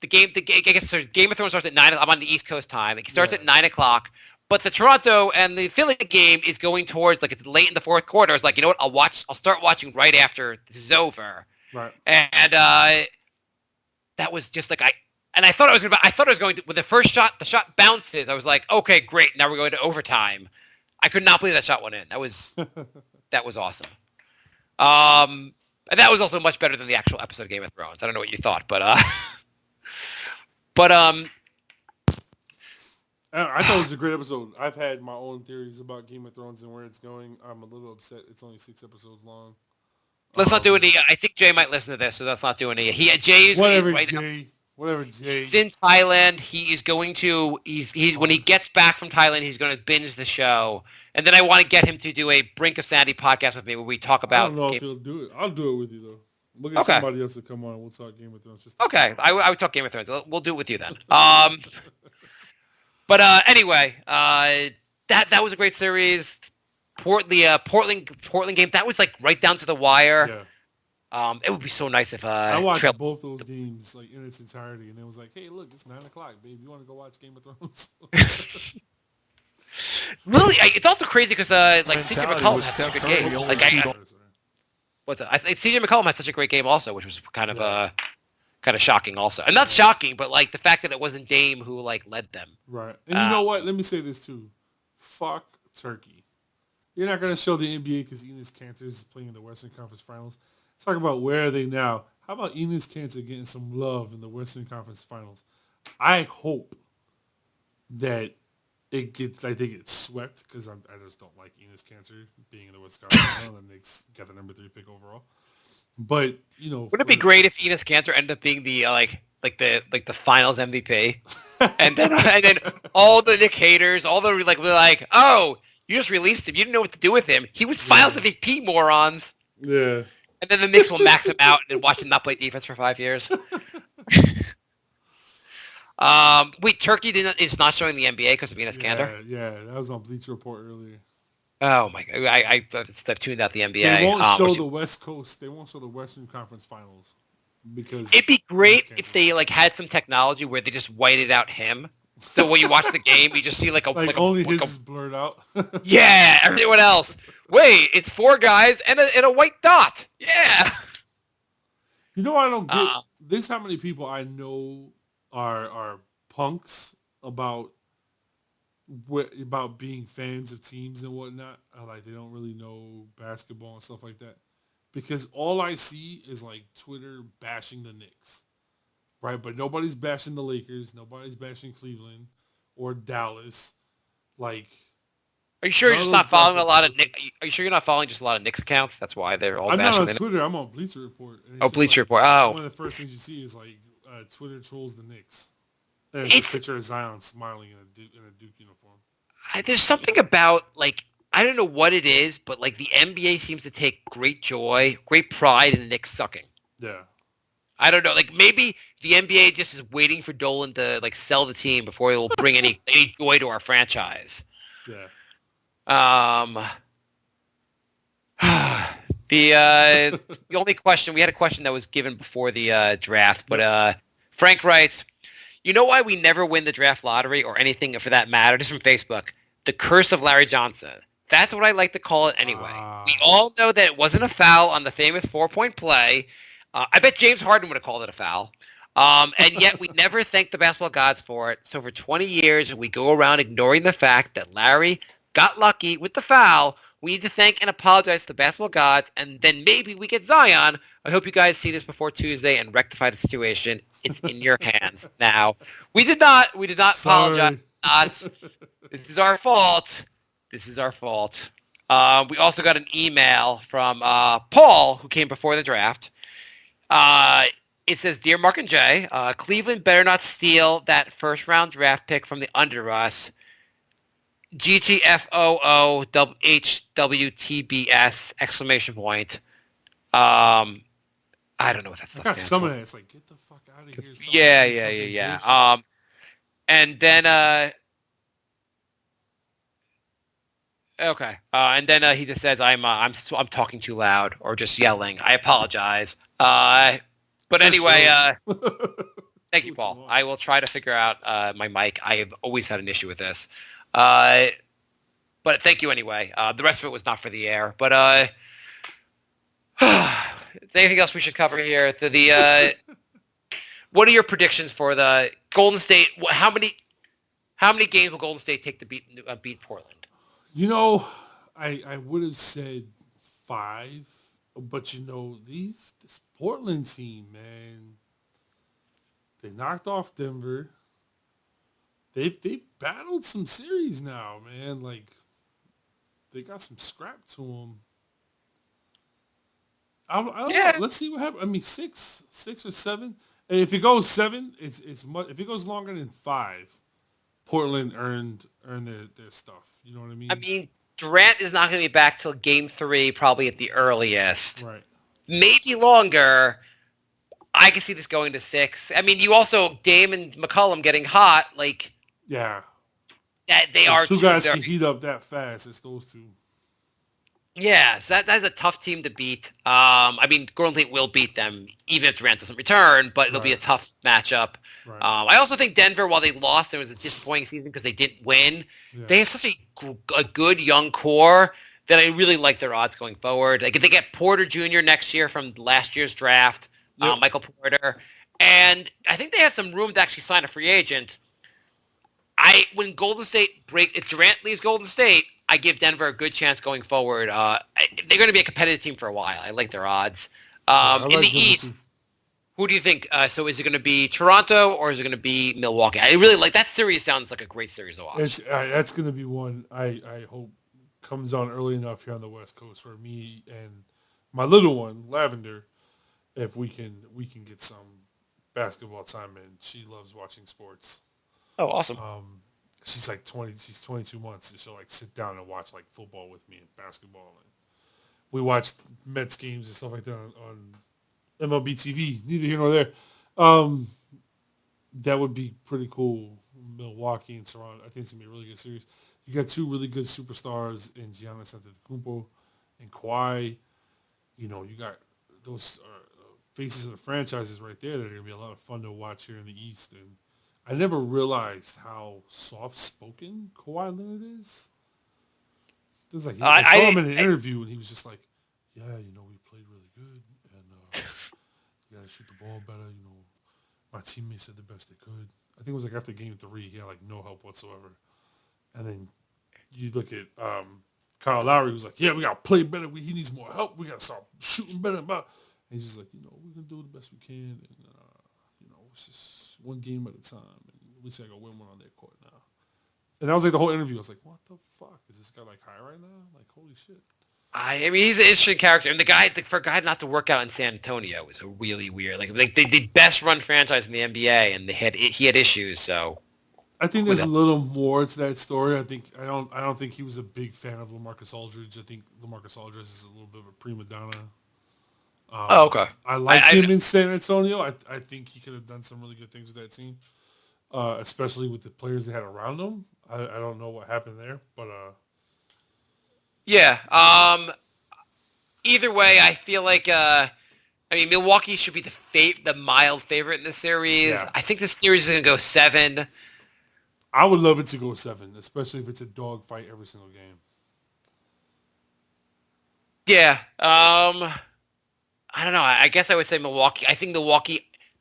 I guess Game of Thrones starts at 9. I'm on the East Coast time. It starts at 9:00. But the Toronto and the Philly game is going towards like it's late in the fourth quarter. I was like, you know what? I'll start watching right after this is over. Right. And that was just like I thought I was going to, when the first shot, the shot bounces. I was like, okay, great. Now we're going to overtime. I could not believe that shot went in. That was awesome. And that was also much better than the actual episode of Game of Thrones. I don't know what you thought, but I thought it was a great episode. I've had my own theories about Game of Thrones and where it's going. I'm a little upset. It's only 6 episodes long. Let's not do any. I think Jay might listen to this, so let's not do any. Jay's whatever, right Jay. Whatever, Jay. He's in Thailand. He is going to. He's when he gets back from Thailand, he's going to binge the show, and then I want to get him to do a Brink of Sanity podcast with me where we talk about. I don't know if he'll do it. I'll do it with you though. We'll get somebody else to come on. We'll talk Game of Thrones. Okay, I would talk Game of Thrones. We'll do it with you then. But anyway, that was a great series. Portland game. That was like right down to the wire. Yeah. It would be so nice if I watched both those games like in its entirety, and it was like, hey, look, it's 9:00, babe. You want to go watch Game of Thrones? Really, it's also crazy because like CJ McCollum had such a good game. What's that? I think CJ McCollum had such a great game also, which was kind of shocking also, and not shocking, but like the fact that it wasn't Dame who like led them. Right, and you know what? Let me say this too. Fuck Turkey. You're not going to show the NBA because Enes Kanter is playing in the Western Conference Finals. Talk about where are they now. How about Enes Kanter getting some love in the Western Conference Finals? I hope that they get swept because I just don't like Enes Kanter being in the Western Conference Finals. The Knicks got the number 3 pick overall. But wouldn't it be great if Enes Kanter ended up being the the Finals MVP, and then all the Knick haters, all the were like, oh, you just released him. You didn't know what to do with him. He was Finals MVP, morons. Yeah. And then the Knicks will max him out and watch him not play defense for 5 years. Wait, Turkey is not showing the NBA because of Enes Kanter? Yeah, that was on Bleacher Report earlier. Oh my god, I've tuned out the NBA. They won't show the West Coast. They won't show the Western Conference Finals because it'd be great if they had some technology where they just whited out him. So when you watch the game, you just see only his is blurred out. Yeah, everyone else. Wait, it's 4 guys and a white dot. Yeah. You know what I don't get? This how many people I know are punks about being fans of teams and whatnot. Like they don't really know basketball and stuff like that. Because all I see is like Twitter bashing the Knicks. Right, but nobody's bashing the Lakers. Nobody's bashing Cleveland or Dallas. Like, are you sure you're just not following a lot of Knicks? Are you sure you're not following just a lot of Knicks accounts? That's why they're all bashing. I'm not on Twitter. I'm on Bleacher Report. Bleacher Report. Oh, one of the first things you see is like Twitter trolls the Knicks. And it's a picture of Zion smiling in a Duke uniform. There's something about like I don't know what it is, but like the NBA seems to take great pride in the Knicks sucking. Yeah. I don't know. Like maybe the NBA just is waiting for Dolan to like sell the team before it will bring any joy to our franchise. Yeah. Um, the only question we had a question that was given before the draft, but Frank writes, "You know why we never win the draft lottery or anything for that matter?" Just from Facebook, the curse of Larry Johnson. That's what I like to call it anyway. We all know that it wasn't a foul on the famous 4-point play. I bet James Harden would have called it a foul. And yet we never thank the basketball gods for it. So for 20 years, we go around ignoring the fact that Larry got lucky with the foul. We need to thank and apologize to the basketball gods, and then maybe we get Zion. I hope you guys see this before Tuesday and rectify the situation. It's in your hands now. We did not apologize. Not. This is our fault. This is our fault. We also got an email from Paul, who came before the draft. It says, "Dear Mark and Jay, Cleveland better not steal that first-round draft pick from the under us. GTFOOHWTBS exclamation point." I don't know what that stuff stands for. Some of that. It's like, get the fuck out of here. Yeah. And then okay. And then he just says, I'm talking too loud or just yelling. I apologize. But anyway, thank you, Paul. I will try to figure out my mic. I have always had an issue with this. But thank you anyway. The rest of it was not for the air. But anything else we should cover here? What are your predictions for the Golden State? How many games will Golden State take to beat Portland? You know, I would have said 5, but you know, this Portland team, man, they knocked off Denver. They've battled some series now, man. Like, they got some scrap to them. I don't know. Let's see what happens. I mean, 6 or 7. And if it goes 7, it's much. If it goes longer than 5, Portland earned their stuff. You know what I mean? I mean, Durant is not going to be back till Game 3, probably at the earliest. Right. Maybe longer. I can see this going to 6. I mean, you also Dame and McCollum getting hot. Like, yeah, they are two guys can heat up that fast. It's those two. Yeah, so that's a tough team to beat. I mean, Golden State will beat them even if Durant doesn't return, but it'll be a tough matchup. Right. I also think Denver, while they lost, it was a disappointing season because they didn't win. Yeah. They have such a good young core that I really like their odds going forward. Like if they get Porter Jr. next year from last year's draft, Michael Porter, and I think they have some room to actually sign a free agent. When Golden State if Durant leaves Golden State, I give Denver a good chance going forward. They're going to be a competitive team for a while. I like their odds. In the East, who do you think? So is it going to be Toronto or is it going to be Milwaukee? I really like that series. Sounds like a great series to watch. That's going to be one I hope comes on early enough here on the West Coast for me and my little one, Lavender, if we can get some basketball time in. She loves watching sports. Oh, awesome. She's like 20. She's 22 months, and she'll like sit down and watch like football with me and basketball. And we watch Mets games and stuff like that on MLB TV. Neither here nor there. That would be pretty cool. Milwaukee and Toronto. I think it's gonna be a really good series. You got two really good superstars in Giannis Antetokounmpo and Kawhi. You know, you got those faces of the franchises right there that are gonna be a lot of fun to watch here in the East. And I never realized how soft-spoken Kawhi Leonard is. It was like I saw him in an interview, and he was just like, "Yeah, you know, we played really good, and you got to shoot the ball better. You know, my teammates did the best they could." I think it was like after Game 3, he had like no help whatsoever. And then you look at Kyle Lowry, who's like, "Yeah, we got to play better. He needs more help. We got to start shooting better." And he's just like, "You know, we're gonna do the best we can, and you know, it's just one game at a time, and we just gotta win one on their court now." And that was like the whole interview. I was like, "What the fuck? Is this guy like high right now? Like, holy shit!" I mean, he's an interesting character, and for a guy not to work out in San Antonio was a really weird. Like they best run franchise in the NBA, and he had issues. So I think there's a little more to that story. I don't think he was a big fan of LaMarcus Aldridge. I think LaMarcus Aldridge is a little bit of a prima donna. Oh, okay. I like him in San Antonio. I think he could have done some really good things with that team, especially with the players they had around him. I don't know what happened there, but yeah. Either way, I feel like Milwaukee should be the mild favorite in this series. Yeah. I think this series is going to go 7. I would love it to go 7, especially if it's a dogfight every single game. Yeah. I don't know. I guess I would say Milwaukee. I think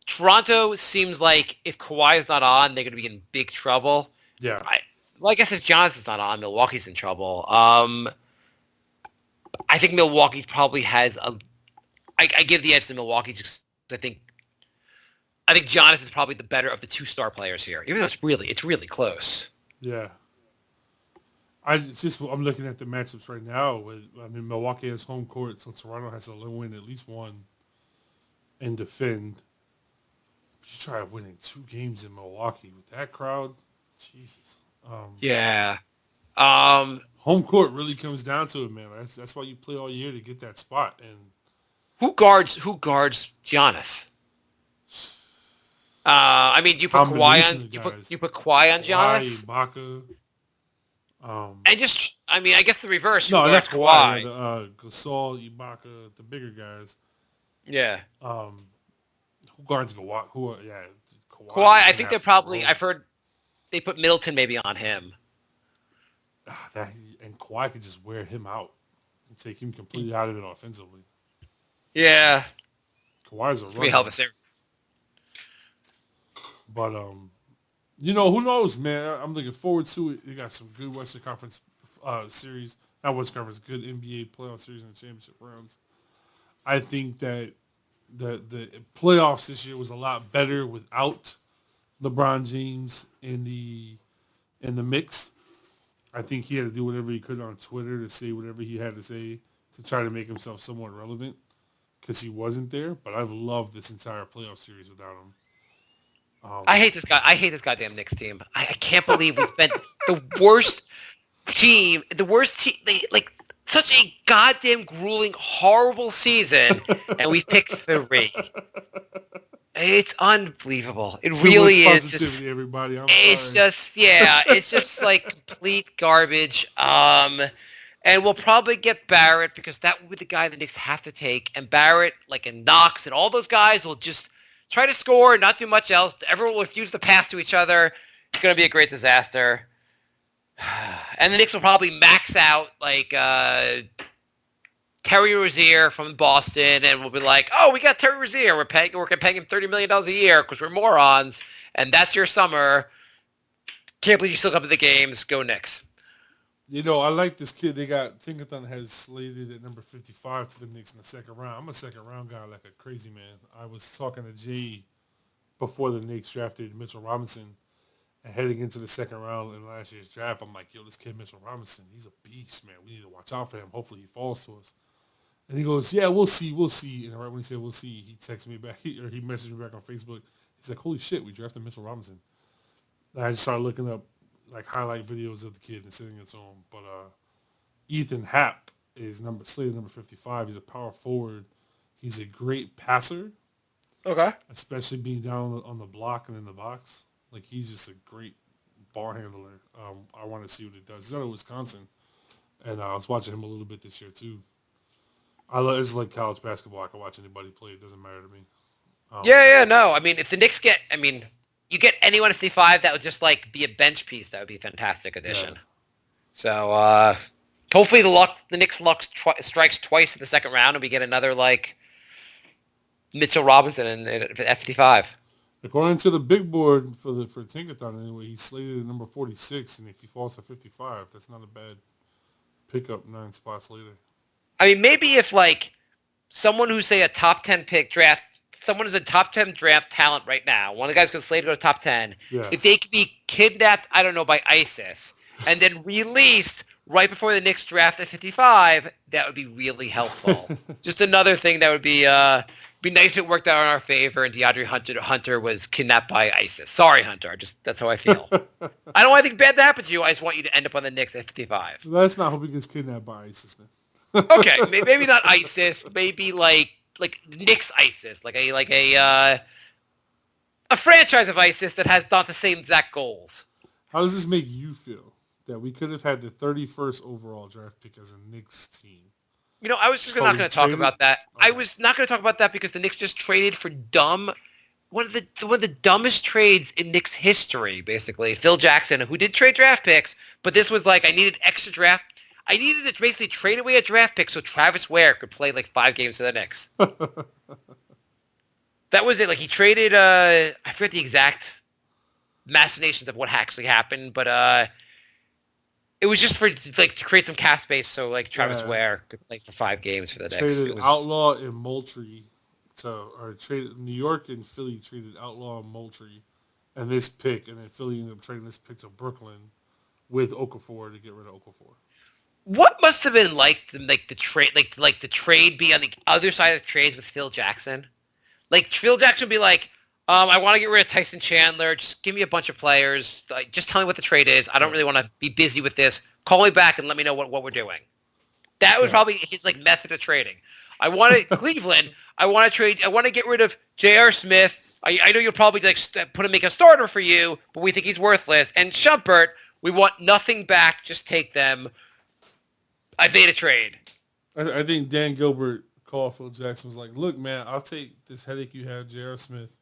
Toronto seems like if Kawhi is not on, they're going to be in big trouble. Yeah. I guess if Giannis is not on, Milwaukee's in trouble. I think Milwaukee probably has I give the edge to Milwaukee just because I think Giannis is probably the better of the 2 star players here, even though it's really close. Yeah. I'm looking at the matchups right now. Milwaukee has home court, so Toronto has to win at least one and defend. But you try winning 2 games in Milwaukee with that crowd, Jesus. Yeah. Home court really comes down to it, man. That's why you play all year to get that spot. And who guards Giannis? You put Kawhi on. You put Kawhi on Giannis. Ibaka. I guess the reverse. No, that's Kawhi. Gasol, Ibaka, the bigger guys. Yeah. Who guards Kawhi? Kawhi. I think they're probably. I've heard they put Middleton maybe on him. And Kawhi could just wear him out and take him completely out of it offensively. Yeah. Kawhi's a runner. Be hell of a series. But who knows, man? I'm looking forward to it. You got some good Western Conference series, not Western Conference, good NBA playoff series in the championship rounds. I think that the playoffs this year was a lot better without LeBron James in the mix. I think he had to do whatever he could on Twitter to say whatever he had to say to try to make himself somewhat relevant because he wasn't there. But I've loved this entire playoff series without him. I hate this guy. I hate this goddamn Knicks team. I can't believe we spent the worst team. They such a goddamn grueling, horrible season, and we picked 3. It's unbelievable. It Too really much is. Positivity, everybody. It's just like complete garbage. And we'll probably get Barrett because that will be the guy the Knicks have to take. And Barrett, and Knox, and all those guys will just try to score, not do much else. Everyone will refuse to pass to each other. It's going to be a great disaster. And the Knicks will probably max out Terry Rozier from Boston, and we'll be like, "Oh, we got Terry Rozier. We're paying him $30 million a year because we're morons, and that's your summer. Can't believe you still come to the games. Go Knicks." I like this kid. They got Tinkerton has slated at number 55 to the Knicks in the second round. I'm a second round guy like a crazy man. I was talking to Jay before the Knicks drafted Mitchell Robinson, and heading into the second round in last year's draft, I'm like, "Yo, this kid Mitchell Robinson, he's a beast, man. We need to watch out for him. Hopefully he falls to us." And he goes, "Yeah, we'll see. And right when he said we'll see, he texted me back, he messaged me back on Facebook. He's like, "Holy shit, we drafted Mitchell Robinson." And I just started looking up highlight videos of the kid and sending it to him. But Ethan Happ is slated number 55. He's a power forward. He's a great passer. Okay. Especially being down on the block and in the box. He's just a great ball handler. I want to see what he does. He's out of Wisconsin. And I was watching him a little bit this year too. It's like college basketball. I can watch anybody play. It doesn't matter to me. No. If the Knicks you get anyone at 55 that would just be a bench piece, that would be a fantastic addition. Yeah. So hopefully the Knicks luck strikes twice in the second round, and we get another Mitchell Robinson at 55. According to the big board for Tinkerton, anyway, he's slated at number 46, and if he falls to 55, that's not a bad pickup 9 spots later. Maybe if someone who's say a top 10 pick draft, someone who's a top 10 draft talent right now, one of the guys goes slated to go to top 10, if they could be kidnapped, I don't know, by ISIS, and then released right before the Knicks draft at 55, that would be really helpful. Just another thing that would be Be nice if it worked out in our favor and DeAndre Hunter was kidnapped by ISIS. Sorry, Hunter. That's how I feel. I don't want anything bad to happen to you. I just want you to end up on the Knicks at 55. Let's not hope he gets kidnapped by ISIS then. Okay, maybe not ISIS. Maybe like Knicks ISIS, like a franchise of ISIS that has not the same exact goals. How does this make you feel that we could have had the 31st overall draft pick as a Knicks team? I was just not going to talk about that. Okay. I was not going to talk about that because the Knicks just traded for one of the dumbest trades in Knicks history, basically. Phil Jackson, who did trade draft picks, but this was like I needed extra draft. I needed to basically trade away a draft pick so Travis Ware could play like 5 games for the Knicks. That was it. Like he traded, I forget the exact machinations of what actually happened, but it was just for like to create some cap space so like Travis Ware could play for 5 games for the Knicks. Traded Outlaw and Moultrie, traded New York and Philly traded Outlaw and Moultrie, and this pick, and then Philly ended up trading this pick to Brooklyn with Okafor to get rid of Okafor. What must have been like the trade, like the trade be on the other side of the trades with Phil Jackson? Like Phil Jackson would be like, I want to get rid of Tyson Chandler. Just give me a bunch of players. Just tell me what the trade is. I don't really want to be busy with this. Call me back and let me know what we're doing. That was probably his like method of trading. I want to Cleveland. I want to trade. I want to get rid of J.R. Smith. I know you'll probably like make a starter for you, but we think he's worthless. And Shumpert, we want nothing back. Just take them. I made a trade. I think Dan Gilbert called Phil Jackson, was like, look, man, I'll take this headache you have, J.R. Smith,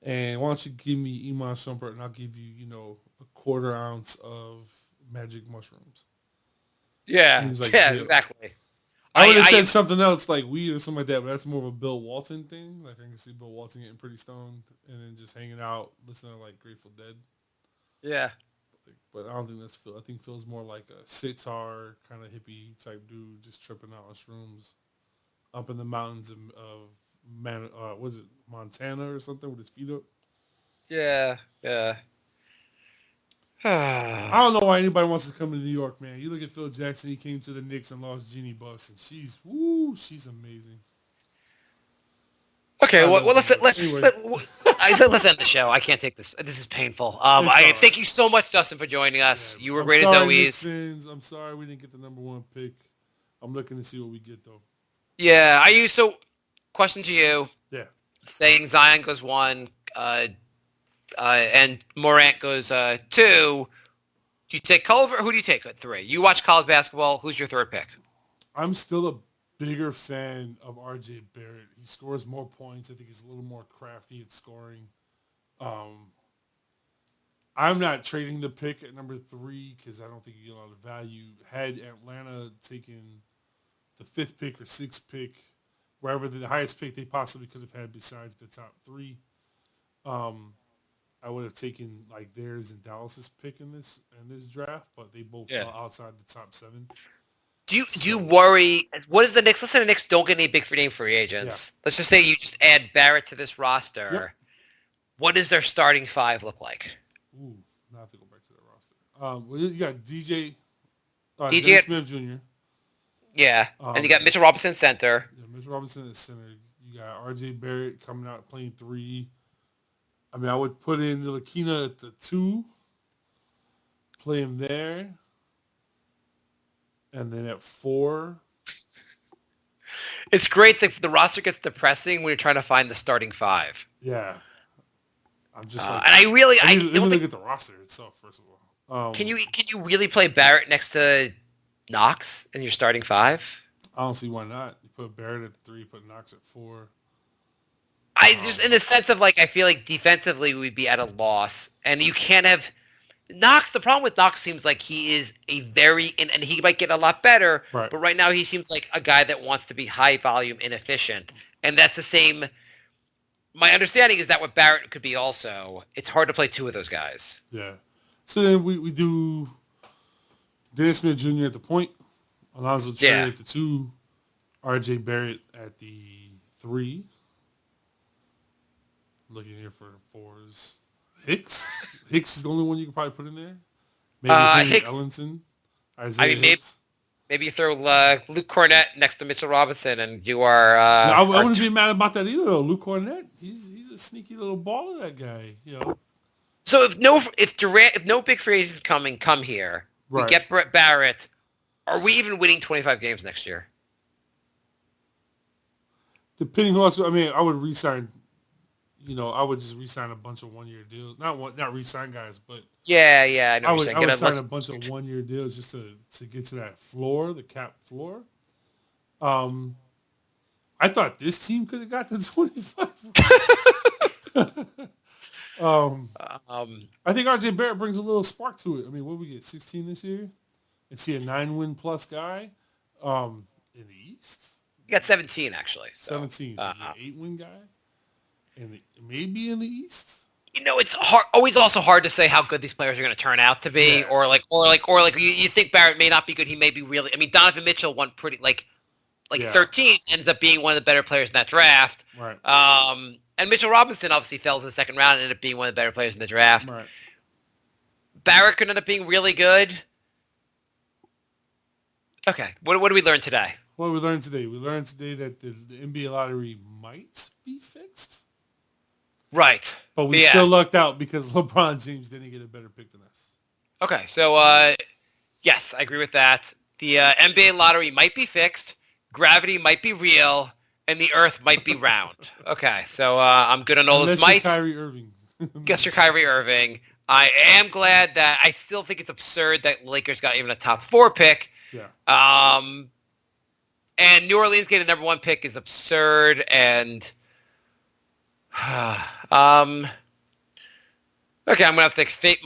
and why don't you give me Iman Shumpert, and I'll give you, a quarter ounce of magic mushrooms. Yeah, like, exactly. I would have said something else like weed or something like that, but that's more of a Bill Walton thing. Like I can see Bill Walton getting pretty stoned and then just hanging out, listening to like Grateful Dead. Yeah. But I don't think that's Phil. I think Phil's more like a sitar kind of hippie type dude, just tripping out on shrooms, up in the mountains of was it Montana or something with his feet up? Yeah. I don't know why anybody wants to come to New York, man. You look at Phil Jackson; he came to the Knicks and lost Jeannie Buss, and she's amazing. Okay, let's end the show. I can't take this. This is painful. Thank you so much, Dustin, for joining us. You were great as always. I'm sorry we didn't get the number 1 pick. I'm looking to see what we get though. Yeah, question to you. Yeah. Saying Zion goes 1, and Morant goes 2. Do you take Culver? Who do you take at 3? You watch college basketball. Who's your 3rd pick? I'm still a bigger fan of RJ Barrett. He scores more points. I think he's a little more crafty at scoring. I'm not trading the pick at number 3 because I don't think you get a lot of value. Had Atlanta taken the 5th pick or 6th pick, wherever the highest pick they possibly could have had besides the top 3, I would have taken like theirs and Dallas's pick in this draft, but they both fell outside the top 7. Do you worry? What is the Knicks? Let's say the Knicks don't get any big name free agents. Yeah. Let's just say you just add Barrett to this roster. Yep. What does their starting 5 look like? Ooh, now I have to go back to the roster. Well, you got DJ Smith Jr. Yeah, and you got Mitchell Robinson center. Yeah, Mitchell Robinson is center. You got RJ Barrett coming out playing 3. I mean, I would put in Ntilikina at the 2, play him there. And then at 4. It's great that the roster gets depressing when you're trying to find the starting 5. Yeah. I'm just and I really... let me look at the roster itself, first of all. Can you really play Barrett next to Knox in your starting 5? I don't see why not. You put Barrett at 3, put Knox at 4. I just, in the sense of, like, I feel like defensively we'd be at a loss. And you can't have... Knox, the problem with Knox seems like he is a very... And he might get a lot better, right. But right now he seems like a guy that wants to be high volume and efficient. And that's the same... My understanding is that what Barrett could be also. It's hard to play 2 of those guys. Yeah. So then we do Dennis Smith Jr. at the point, Alonzo Trier at the 2, RJ Barrett at the 3. Looking here for the 4s. Hicks is the only one you can probably put in there. Maybe Hicks. Ellenson. Isaiah Hicks. Maybe you throw Luke Cornett next to Mitchell Robinson, and you are. No, I wouldn't be mad about that either, though. Luke Cornett, he's a sneaky little baller, that guy. So if no big free agents come here, we Right. get Brett Barrett. Are we even winning 25 games next year? Depending who else, I mean, I would re-sign. I would just re-sign a bunch of one-year deals. Not re-sign guys, but Yeah, I know I what would you're saying. sign a bunch of one-year deals just to get to that floor, the cap floor. I thought this team could have got to 25. I think RJ Barrett brings a little spark to it. I mean, what did we get, 16 this year? Is he a 9-win plus guy? In the East? You got 17 actually. So, 17. So he's an 8-win guy? Maybe in the East? It's always also hard to say how good these players are going to turn out to be, Yeah. or you think Barrett may not be good. He may be really. I mean, Donovan Mitchell won pretty Yeah. 13, ends up being one of the better players in that draft. Right. And Mitchell Robinson obviously fell to the second round and ended up being one of the better players in the draft. Right. Barrett could end up being really good. Okay, what did we learn today? What we learned today? We learned today that the NBA lottery might be fixed. Right. But we still lucked out because LeBron James didn't get a better pick than us. Okay, so yes, I agree with that. The NBA lottery might be fixed, gravity might be real, and the Earth might be round. Okay, so I'm good on all those mites. Kyrie Irving. Guess you're Kyrie Irving. I am glad that I still think it's absurd that Lakers got even a top 4 pick. Yeah. And New Orleans getting a number 1 pick is absurd. And okay, I'm gonna have to fake.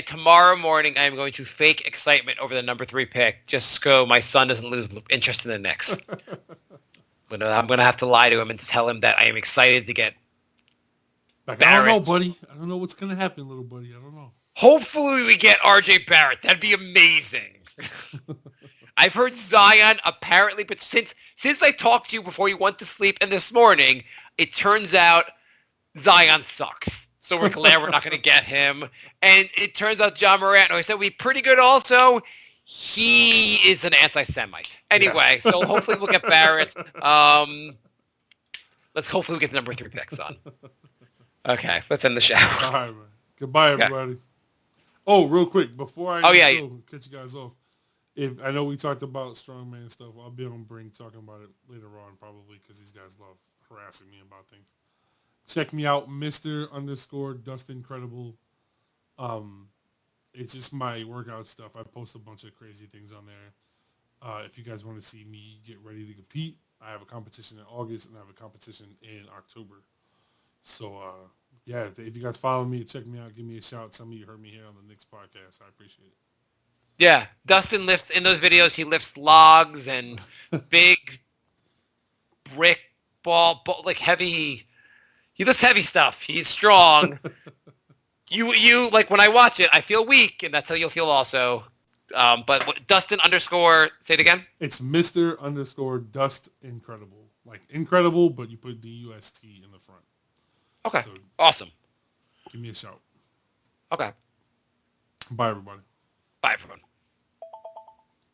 Tomorrow morning, I'm going to fake excitement over the number 3 pick, just so my son doesn't lose interest in the Knicks. I'm gonna have to lie to him and tell him that I am excited to get. I don't know, buddy. I don't know what's gonna happen, little buddy. I don't know. Hopefully, we get RJ Barrett. That'd be amazing. I've heard Zion apparently, but since I talked to you before you went to sleep and this morning, it turns out Zion sucks. So we're glad we're not going to get him. And it turns out John Morant, who I said would be pretty good also, he is an anti-Semite. Anyway, so hopefully we'll get Barrett. Hopefully we get the number 3 pick, son. Okay, let's end the show. All right, man. Goodbye, everybody. Oh, real quick, before I cut you guys off, I know we talked about strongman stuff. I'll be on Brink talking about it later on probably because these guys love harassing me about things. Check me out, Mr._Dustin Credible. It's just my workout stuff. I post a bunch of crazy things on there. If you guys want to see me get ready to compete, I have a competition in August and I have a competition in October. So, if you guys follow me, check me out, give me a shout. Some of you heard me here on the Knicks podcast. I appreciate it. Yeah, Dustin lifts, in those videos, he lifts logs and big brick ball, like heavy, he lifts heavy stuff. He's strong. You like, when I watch it, I feel weak, and that's how you'll feel also. But Dustin _, say it again? It's Mr._Dust Incredible. Like incredible, but you put D-U-S-T in the front. Okay, so, awesome. Give me a shout. Okay. Bye, everybody. Bye, everyone.